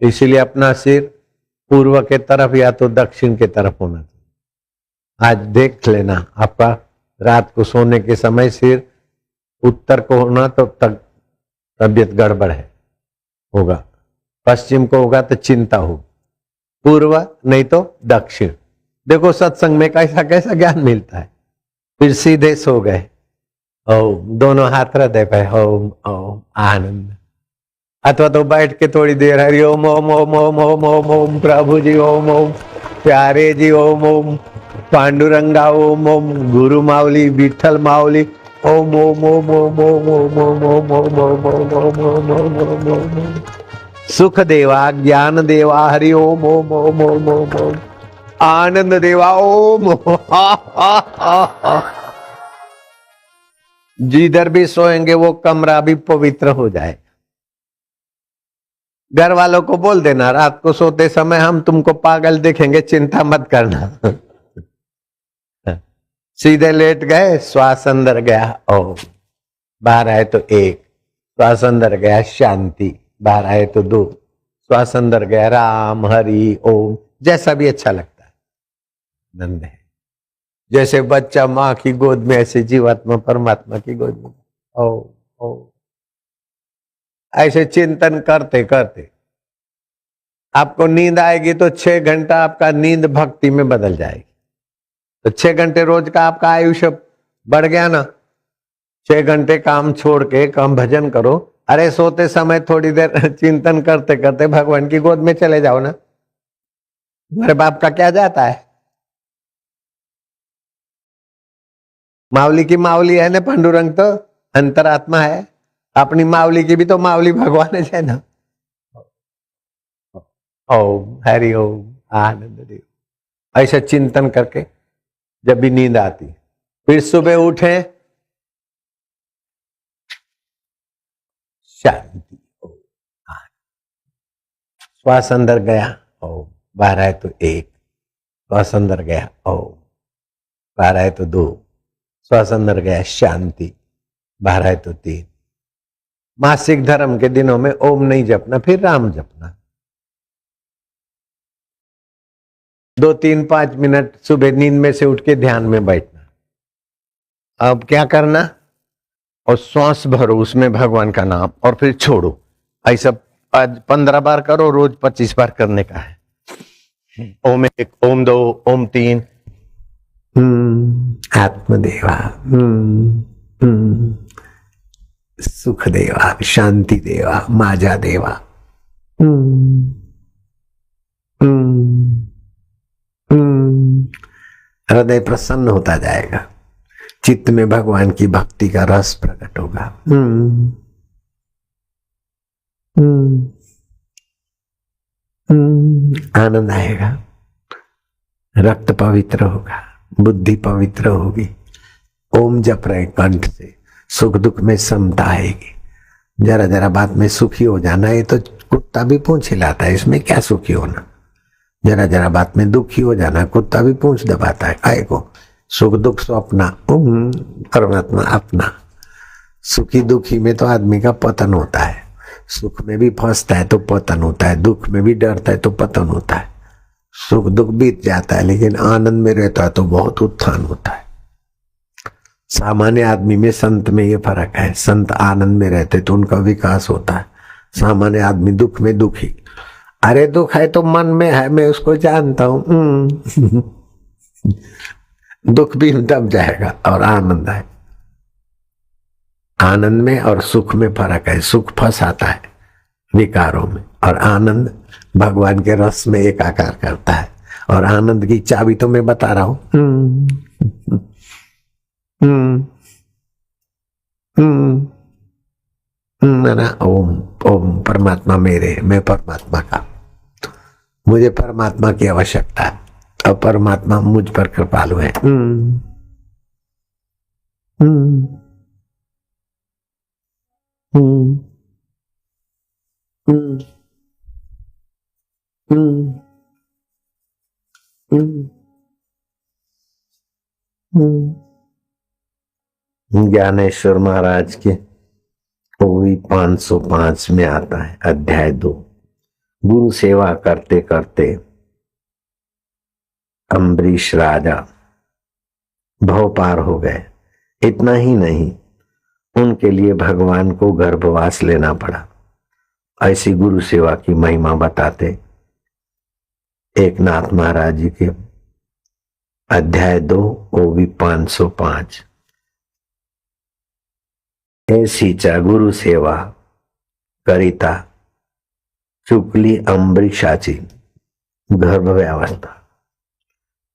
इसीलिए अपना सिर पूर्व के तरफ या तो दक्षिण के तरफ होना चाहिए। आज देख लेना, आपका रात को सोने के समय सिर उत्तर को होना तो तक तबियत गड़बड़ है होगा, पश्चिम को होगा तो चिंता हो, पूर्व नहीं तो दक्षिण। देखो सत्संग में कैसा कैसा ज्ञान मिलता है। फिर सीधे सो गए, ओम, दोनों हाथ हृदय पे, ओम ओम आनंद। अथवा तो बैठ के थोड़ी देर हरि ओम ओम ओम ओम ओम ओम ओम, प्रभु जी ओम ओम, प्यारे जी ओम ओम, पांडुरंगा ओम ओम, गुरु मावली, विठल मावली ओम ओम ओम ओम ओम ओम ओम ओम ओम ओम ओम ओम ओम ओम ओम, सुख देवा, ज्ञान देवा हरि ओम ओम ओम ओम ओम ओम, आनंद देवा ओम। जिधर भी सोएंगे वो कमरा भी पवित्र हो जाए। घर वालों को बोल देना, रात को सोते समय हम तुमको पागल देखेंगे, चिंता मत करना। सीधे लेट गए, श्वास अंदर गया ओम, बाहर आए तो एक, श्वास अंदर गया शांति, बाहर आए तो दो, श्वास अंदर गया राम हरि ओम, जैसा भी अच्छा लगता है। नंद है जैसे बच्चा माँ की गोद में, ऐसे जीवात्मा परमात्मा की गोद में ओम ओम। ऐसे चिंतन करते करते आपको नींद आएगी तो 6 घंटा आपका नींद भक्ति में बदल जाएगी। तो 6 घंटे रोज का आपका आयुष्य बढ़ गया ना। 6 घंटे काम छोड़ के कम भजन करो। अरे सोते समय थोड़ी देर चिंतन करते करते भगवान की गोद में चले जाओ ना। मेरे बाप का क्या जाता है। मावली की मावली है ना, पांडुरंग तो अंतरात्मा है। अपनी मावली की भी तो मावली भगवान है ना। ओम हरि ओम आनंद देव। ऐसा चिंतन करके जब भी नींद आती, फिर सुबह उठे शांति ओम, श्वास अंदर गया ओम, बाहर आए तो एक, श्वास अंदर गया ओम, बाहर आए तो 2, श्वास अंदर गया शांति, बाहर आए तो 3। मासिक धर्म के दिनों में ओम नहीं जपना, फिर राम जपना। 2, 3, 5 मिनट सुबह नींद में से उठ के ध्यान में बैठना। अब क्या करना, और श्वास भरो उसमें भगवान का नाम और फिर छोड़ो। ऐसा आज 15 बार करो, रोज 25 बार करने का है। ओम 1, ओम 2, ओम 3, आत्मदेवा, सुख देवा, शांति देवा, माजा देवा। हृदय प्रसन्न होता जाएगा, चित्त में भगवान की भक्ति का रस प्रकट होगा। आनंद आएगा, रक्त पवित्र होगा, बुद्धि पवित्र होगी। ओम जप रहे कंठ से, सुख दुख में समता आएगी। जरा जरा बात में सुखी हो जाना, ये तो कुत्ता भी पूंछ हिलाता है, इसमें क्या सुखी होना। जरा जरा बात में दुखी हो जाना, कुत्ता भी पूंछ दबाता है। आए को सुख दुख सो अपना, परमात्मा अपना। सुखी दुखी में तो आदमी का पतन होता है। सुख में भी फंसता है तो पतन होता है, दुख में भी डरता है तो पतन होता है। सुख दुख बीत जाता है, लेकिन आनंद में रहता है तो बहुत उत्थान होता है। सामान्य आदमी में संत में ये फर्क है। संत आनंद में रहते तो उनका विकास होता है। सामान्य आदमी दुख में दुखी। अरे दुख है तो मन में है, मैं उसको जानता हूं। दुख भी दब जाएगा और आनंद है। आनंद में और सुख में फर्क है। सुख फंसाता है विकारों में, और आनंद भगवान के रस में एकाकार करता है। और आनंद की चाबी तो मैं बता रहा हूं। ना ओम ओम परमात्मा मेरे, मैं परमात्मा का, मुझे परमात्मा की आवश्यकता है और परमात्मा मुझ पर कृपालु है। ज्ञानेश्वर महाराज के ओवी 505 में आता है, अध्याय 2, गुरु सेवा करते करते अम्बरीश राजा भव पार हो गए। इतना ही नहीं, उनके लिए भगवान को गर्भवास लेना पड़ा। ऐसी गुरु सेवा की महिमा बताते एकनाथ महाराज जी के अध्याय 2 ओवी 505। ऐसीच्या गुरु सेवा करिता चुकली अंबरीशाची गर्भव्यवस्था।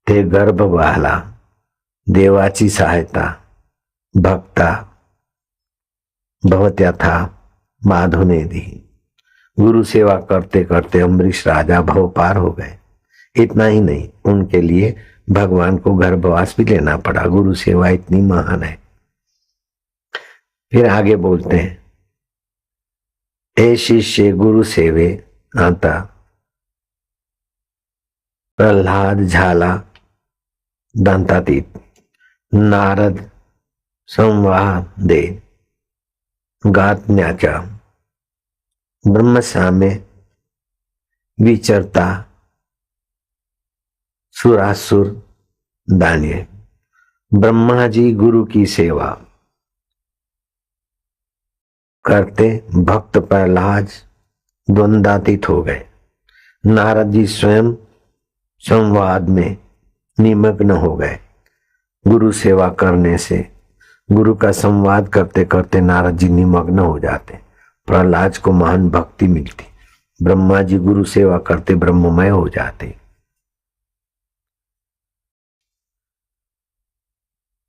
ते गर्भ बाळाला देवाची सहायता भक्ता भवत्यथा माधुने दी। गुरु सेवा करते करते अम्बरीश राजा भव पार हो गए। इतना ही नहीं, उनके लिए भगवान को गर्भवास भी लेना पड़ा। गुरु सेवा इतनी महान है। फिर आगे बोलते हैं, ए शिष्य गुरु सेवे आता प्रहलाद झाला दंतातीत। नारद संवादे गातण्याच्या ब्रह्मसामे विचरता सुरासुर दानिये। ब्रह्मा जी गुरु की सेवा करते भक्त प्रहलाद द्वंद्वातीत हो गए। नारद जी स्वयं संवाद में निमग्न हो गए। गुरु सेवा करने से, गुरु का संवाद करते करते नारद जी निमग्न हो जाते। प्रहलाद को महान भक्ति मिलती। ब्रह्मा जी गुरु सेवा करते ब्रह्ममय हो जाते।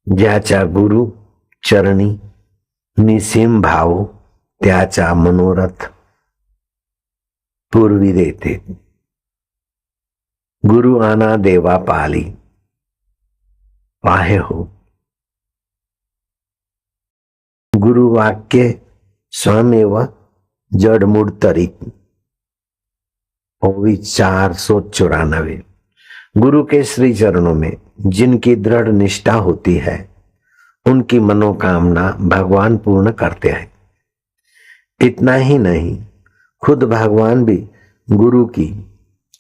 ज्याच्या गुरु चरणी निसीम भाव त्याचा मनोरथ पूर्वी देते। गुरु आना देवा पाली पाहे हो। गुरु वाक्य स्वयमेव जड़मूड़ तरीक। ओवी 494। गुरु के श्री चरणों में जिनकी दृढ़ निष्ठा होती है, उनकी मनोकामना भगवान पूर्ण करते हैं। इतना ही नहीं, खुद भगवान भी गुरु की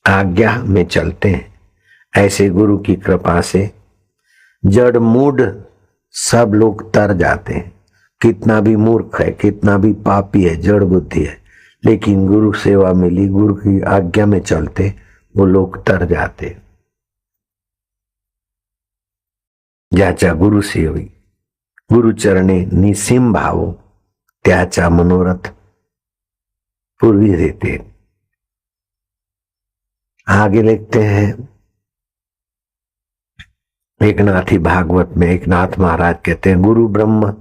आज्ञा में चलते हैं। ऐसे गुरु की कृपा से जड़ मूढ़ सब लोग तर जाते हैं। कितना भी मूर्ख है, कितना भी पापी है, जड़ बुद्धि है, लेकिन गुरु सेवा मिली, गुरु की आज्ञा में चलते वो लोग तर जाते। ज्याच्या गुरु सेवी गुरु चरणे निसीम भाव त्याचा मनोरथ पूर्वी देते। आगे लिखते हैं एकनाथी भागवत में एकनाथ महाराज कहते हैं, गुरु ब्रह्म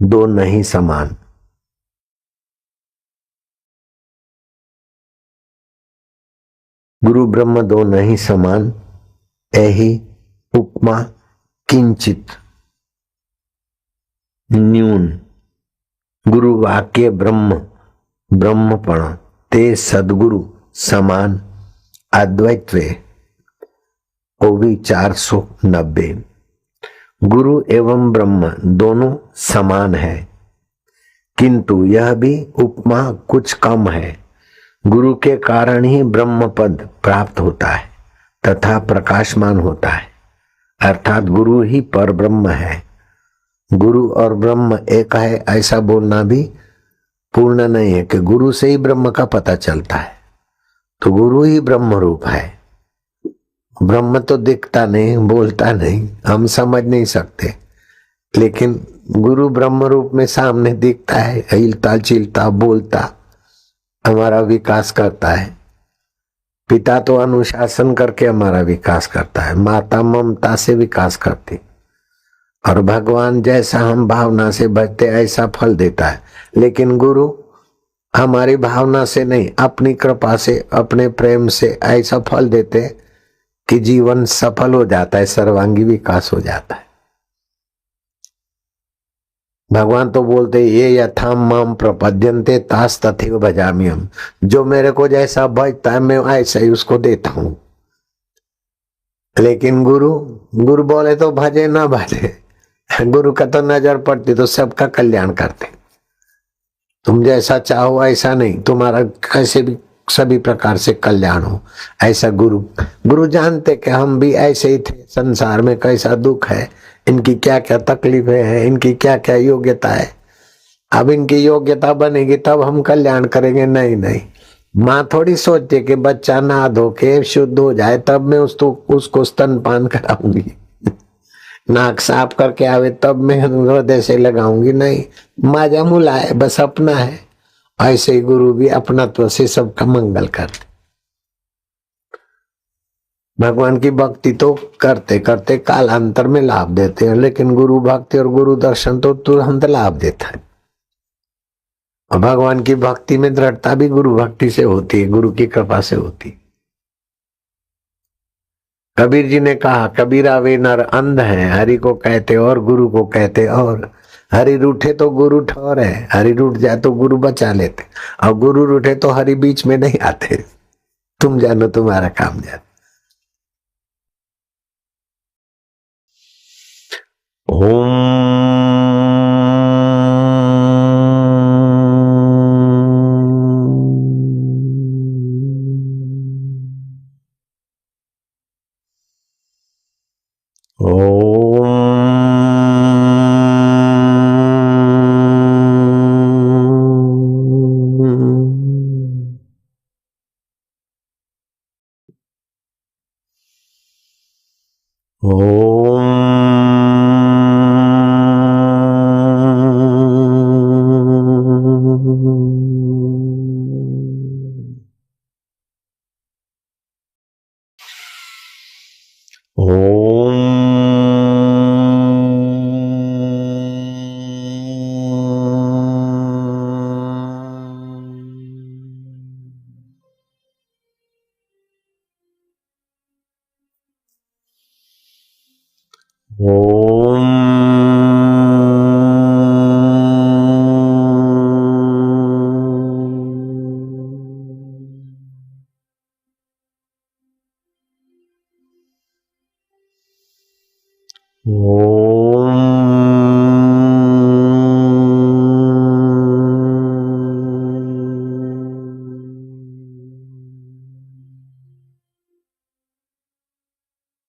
दो नहीं समान। गुरु ब्रह्म दो नहीं समान, एही उपमा किंचित न्यून। गुरु वाक्य ब्रह्म ब्रह्मपण ते सदगुरु समान अद्वैत्वे। ओवी 490। गुरु एवं ब्रह्म दोनों समान है, किंतु यह भी उपमा कुछ कम है। गुरु के कारण ही ब्रह्म पद प्राप्त होता है तथा प्रकाशमान होता है, अर्थात गुरु ही पर ब्रह्म है। गुरु और ब्रह्म एक है ऐसा बोलना भी पूर्ण नहीं है कि गुरु से ही ब्रह्म का पता चलता है। तो गुरु ही ब्रह्म रूप है। ब्रह्म तो दिखता नहीं, बोलता नहीं, हम समझ नहीं सकते, लेकिन गुरु ब्रह्म रूप में सामने दिखता है, हिलता चिलता बोलता, हमारा विकास करता है। पिता तो अनुशासन करके हमारा विकास करता है, माता ममता से विकास करती, और भगवान जैसा हम भावना से भजते ऐसा फल देता है। लेकिन गुरु हमारी भावना से नहीं, अपनी कृपा से, अपने प्रेम से ऐसा फल देते कि जीवन सफल हो जाता है, सर्वांगी विकास हो जाता है। भगवान तो बोलते ये यथाम माम प्रपद्यन्ते तास तथैव भजामि हम। जो मेरे को जैसा भजता है मैं ऐसा ही उसको देता हूं। लेकिन गुरु बोले तो भजे ना भजे, गुरु का तो नजर पड़ती तो सबका कल्याण करते। तुम जैसा चाहो ऐसा नहीं, तुम्हारा कैसे भी सभी प्रकार से कल्याण हो। ऐसा गुरु जानते कि हम भी ऐसे ही थे, संसार में कैसा दुख है, इनकी क्या क्या तकलीफें हैं, इनकी क्या क्या योग्यता है। अब इनकी योग्यता बनेगी तब हम कल्याण करेंगे। नहीं नहीं, माँ थोड़ी सोचती है कि बच्चा नहा धो के शुद्ध हो जाए तब मैं उसको स्तनपान कराऊंगी, नाक साफ करके आवे तब मैं हृदय से लगाऊंगी। नहीं, माजा मुला है, बस अपना है। ऐसे ही गुरु भी अपनत्व से सबका मंगल करते। भगवान की भक्ति तो करते करते कालांतर में लाभ देते हैं, लेकिन गुरु भक्ति और गुरु दर्शन तो तुरंत लाभ देता है। और भगवान की भक्ति में दृढ़ता भी गुरु भक्ति से होती है, गुरु की कृपा से होती है। कबीर जी ने कहा, कबीरा वे नर अंध हैं, हरि को कहते और गुरु को कहते और। हरि रूठे तो गुरु ठौर है, हरि रूठ जाए तो गुरु बचा लेते, और गुरु रूठे तो हरि बीच में नहीं आते। तुम जानो तुम्हारा काम जानो।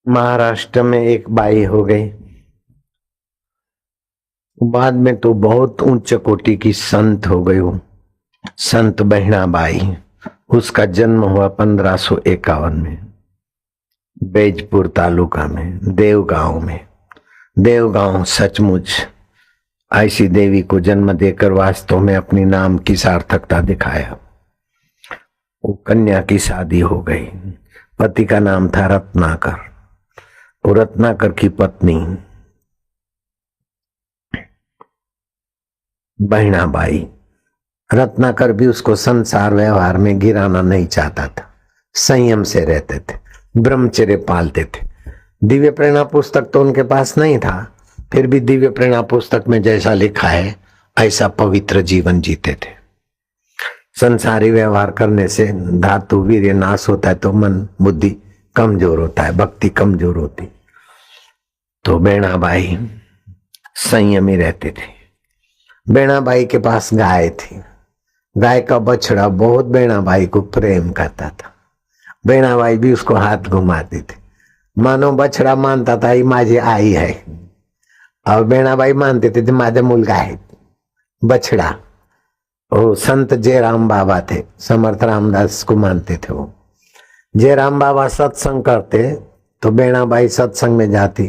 महाराष्ट्र में एक बाई हो गई, बाद में तो बहुत उच्च कोटि की संत हो गई वो संत बहना बाई। उसका जन्म हुआ 1551 में बैजपुर तालुका में देवगांव में। देवगांव सचमुच ऐसी देवी को जन्म देकर वास्तव में अपनी नाम की सार्थकता दिखाया। वो कन्या की शादी हो गई, पति का नाम था रत्नाकर। वो रत्नाकर की पत्नी बहनाबाई। रत्नाकर भी उसको संसार व्यवहार में गिराना नहीं चाहता था, संयम से रहते थे, ब्रह्मचर्य पालते थे। दिव्य प्रेरणा पुस्तक तो उनके पास नहीं था, फिर भी दिव्य प्रेरणा पुस्तक में जैसा लिखा है ऐसा पवित्र जीवन जीते थे। संसारी व्यवहार करने से धातु वीर्य नाश होता है, तो मन बुद्धि कमजोर होता है, भक्ति कमजोर होती। तो बेणाबाई संयमी रहते थे। बेणाबाई के पास गाय थी, गाय का बछड़ा बहुत बेणाबाई को प्रेम करता था। बेणाबाई भी उसको हाथ घुमाती थी, मानो बछड़ा मानता था ये माझी आई है, और बेणाबाई मानते थे माझा मुलगा है बछड़ा। वो संत जयराम बाबा थे, समर्थ रामदास को मानते थे। वो जयराम बाबा सत्संग करते तो बेणाबाई सत्संग में जाती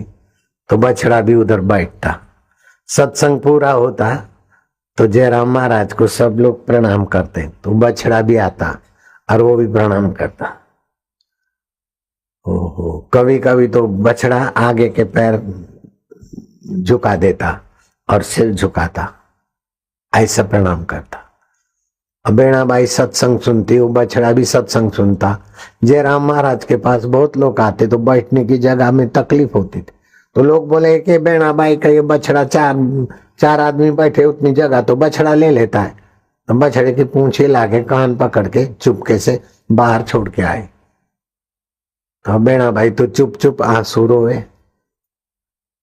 तो बछड़ा भी उधर बैठता। सत्संग पूरा होता तो जयराम महाराज को सब लोग प्रणाम करते तो बछड़ा भी आता और वो भी प्रणाम करता। ओहो, कभी कभी तो बछड़ा आगे के पैर झुका देता और सिर झुकाता, ऐसा प्रणाम करता। अब बेणाबाई सत्संग सुनती, वो बछड़ा भी सत्संग सुनता। जयराम महाराज के पास बहुत लोग आते तो बैठने की जगह में तकलीफ होती थी, तो लोग बोले कि बेणाबाई का ये बछड़ा चार आदमी बैठे उतनी जगह तो बछड़ा ले लेता है। तो बछड़े की पूंछे लाके कान पकड़ के चुपके से बाहर छोड़ के आए। तो बेणाबाई तो चुप चुप आंसू रोए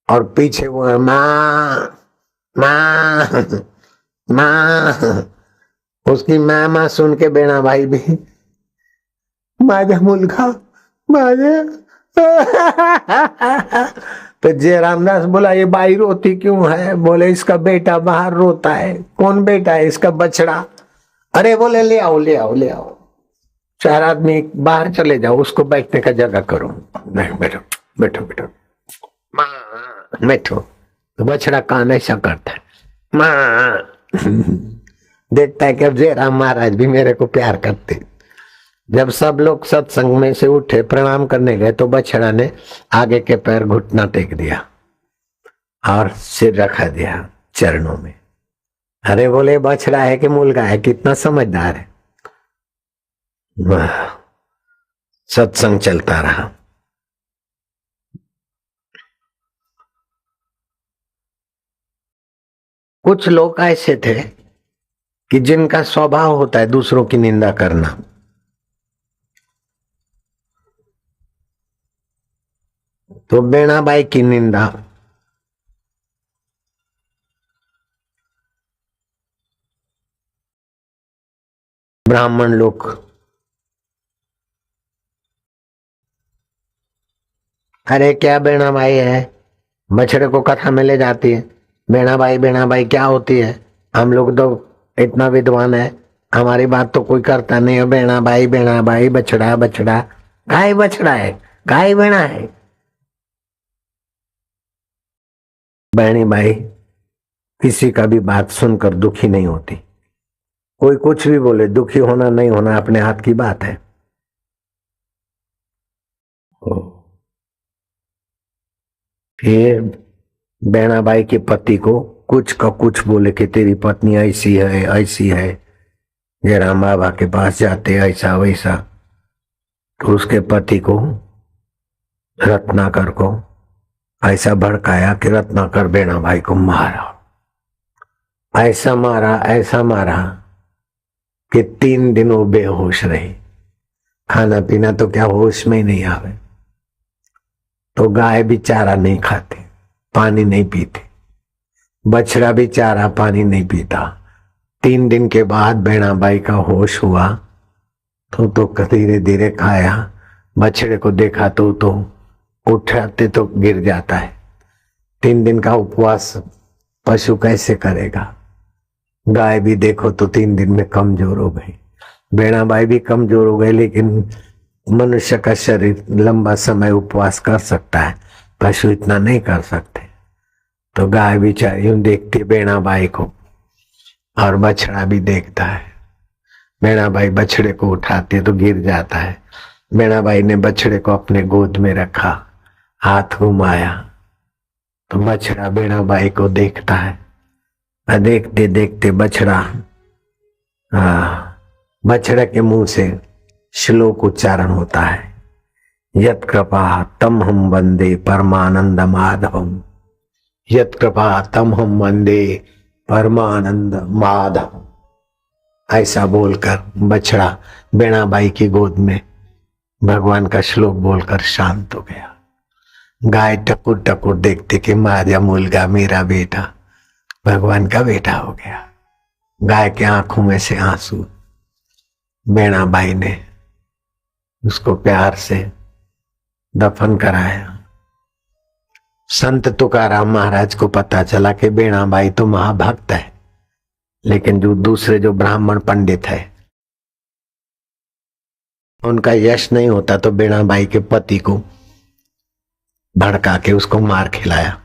और पीछे वो माँ माँ माँ, उसकी माँ माँ सुन के बेणाबाई भी माझा मुलगा माझे तो जयरामदास बोला ये बाई रोती क्यों है? बोले इसका बेटा बाहर रोता है। कौन बेटा है? इसका बछड़ा। अरे बोले ले आओ ले आओ ले आओ, 4 आदमी बाहर चले जाओ, उसको बैठने का जगह करो। नहीं बैठो बैठो बैठो बैठो। तो बछड़ा कान ऐसा करता है, माँ देखता है कि अब जयराम महाराज भी मेरे को प्यार करते। जब सब लोग सत्संग में से उठे प्रणाम करने गए तो बछड़ा ने आगे के पैर घुटना टेक दिया और सिर रखा दिया चरणों में। अरे बोले बछड़ा है कि मुलगा है? कितना समझदार है। सत्संग चलता रहा। कुछ लोग ऐसे थे कि जिनका स्वभाव होता है दूसरों की निंदा करना। तो बेणाबाई की निंदा ब्राह्मण लोग अरे क्या बेणाबाई है, बछड़े को कथा में ले जाती है। बेणाबाई क्या होती है? हम लोग तो इतना विद्वान है, हमारी बात तो कोई करता नहीं है। बेणाबाई बछड़ा बछड़ा, गाय बछड़ा है, गाय बेणा है। बहनी भाई किसी का भी बात सुनकर दुखी नहीं होती। कोई कुछ भी बोले, दुखी होना नहीं होना अपने हाथ की बात है। फिर बेणाबाई के पति को कुछ का कुछ बोले कि तेरी पत्नी ऐसी है। जयराम बाबा के पास जाते ऐसा वैसा। तो उसके पति को रत्नाकर को ऐसा भड़काया कि रत्नाकर बेणाबाई को मारा। ऐसा मारा कि 3 दिन वो बेहोश रही। खाना पीना तो क्या होश में ही नहीं आवे। तो गाय भी चारा नहीं खाती, पानी नहीं पीती, बछड़ा भी चारा पानी नहीं पीता। 3 दिन के बाद बेणाबाई का होश हुआ तो धीरे धीरे खाया। बछड़े को देखा तो उठाते तो गिर जाता है। 3 दिन का उपवास पशु कैसे करेगा? गाय भी देखो तो 3 दिन में कमजोर हो गई। बेणाबाई भी कमजोर हो गई, लेकिन मनुष्य का शरीर लंबा समय उपवास कर सकता है, पशु इतना नहीं कर सकते। तो गाय बेचारी यूं देखती बेणाबाई को और बछड़ा भी देखता है। बेणाबाई बछड़े को उठाती है तो गिर जाता है। बेणाबाई ने बछड़े को अपने गोद में रखा, हाथ घुमाया तो बछड़ा बेणाबाई को देखता है। देखते देखते बछड़ा के मुंह से श्लोक उच्चारण होता है, यत् कृपा तम हम वंदे परमानंद माधवम, यत् कृपा तम हम वंदे परमानंद माधव। ऐसा बोलकर बछड़ा बेणाबाई की गोद में भगवान का श्लोक बोलकर शांत हो गया। गाय टकुर टकुर देखते कि माझा मुलगा मेरा बेटा भगवान का बेटा हो गया। गाय के आंखों में से आंसू। बेणाबाई ने उसको प्यार से दफन कराया। संत तुकाराम महाराज को पता चला कि बेणाबाई तो महाभक्त है, लेकिन जो दूसरे जो ब्राह्मण पंडित है उनका यश नहीं होता, तो बेणाबाई के पति को भड़का के उसको मार खिलाया।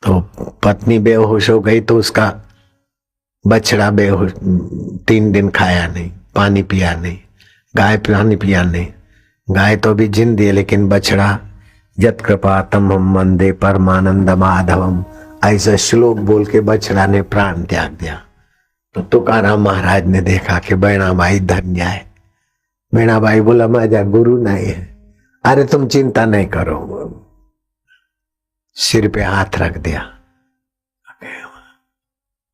तो पत्नी बेहोश हो गई तो उसका बछड़ा बेहोश, 3 दिन खाया नहीं, पानी पिया नहीं, गाय पानी पिया नहीं। गाय तो भी जिंदी है, लेकिन बछड़ा यत् कृपा तम हम वंदे परमानंद माधवम, ऐसा श्लोक बोल के बछड़ा ने प्राण त्याग दिया। तो तुकाराम महाराज ने देखा कि बेणाबाई धन्य है। बेणाबाई बोला माझा गुरु नहीं है। अरे तुम चिंता नहीं करो, सिर पे हाथ रख दिया,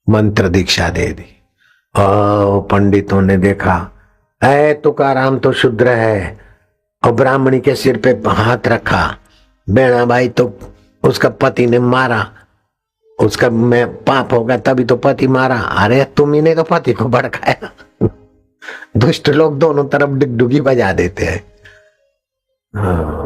मंत्र दीक्षा दे दी। पंडितों ने देखा ऐ तुकाराम तो शूद्र है, और ब्राह्मणी के सिर पे हाथ रखा। बेणाबाई तो उसका पति ने मारा, उसका में पाप होगा तभी तो पति मारा। अरे तुम ही ने तो पति को भड़काया। दुष्ट लोग दोनों तरफ डिगडुगी बजा देते हैं। हाँ।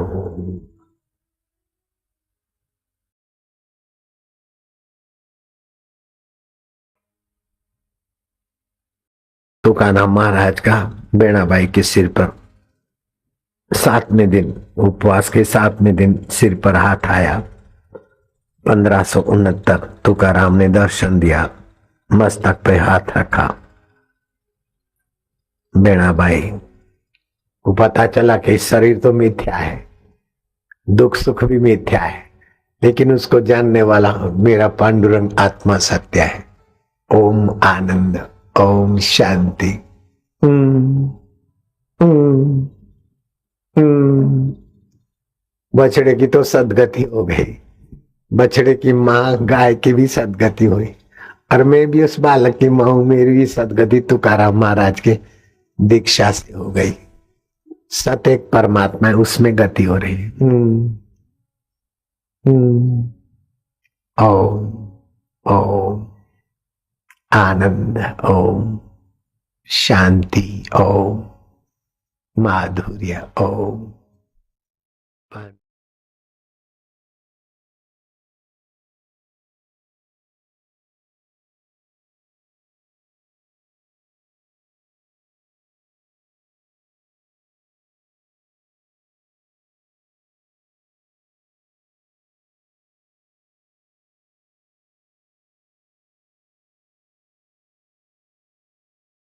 तुकाराम महाराज का बेणाबाई के सिर पर 7वें दिन, उपवास के 7वें दिन सिर पर हाथ आया। 1569 तुकाराम ने दर्शन दिया, मस्तक पे हाथ रखा। बेणाबाई को पता चला कि शरीर तो मिथ्या है, दुख सुख भी मिथ्या है, लेकिन उसको जानने वाला मेरा पांडुरंग आत्मा सत्य है। ओम आनंद, ओम शांति। बछड़े की तो सदगति हो गई, बछड़े की माँ गाय की भी सदगति हुई, और मैं भी उस बालक की माँ हूं, मेरी भी सदगति तुकाराम महाराज के दीक्षा से हो गई। सत एक परमात्मा है, उसमें गति हो रही है। ओम ओम आनंद, ओम शांति, ओम माधुर्य, ओम।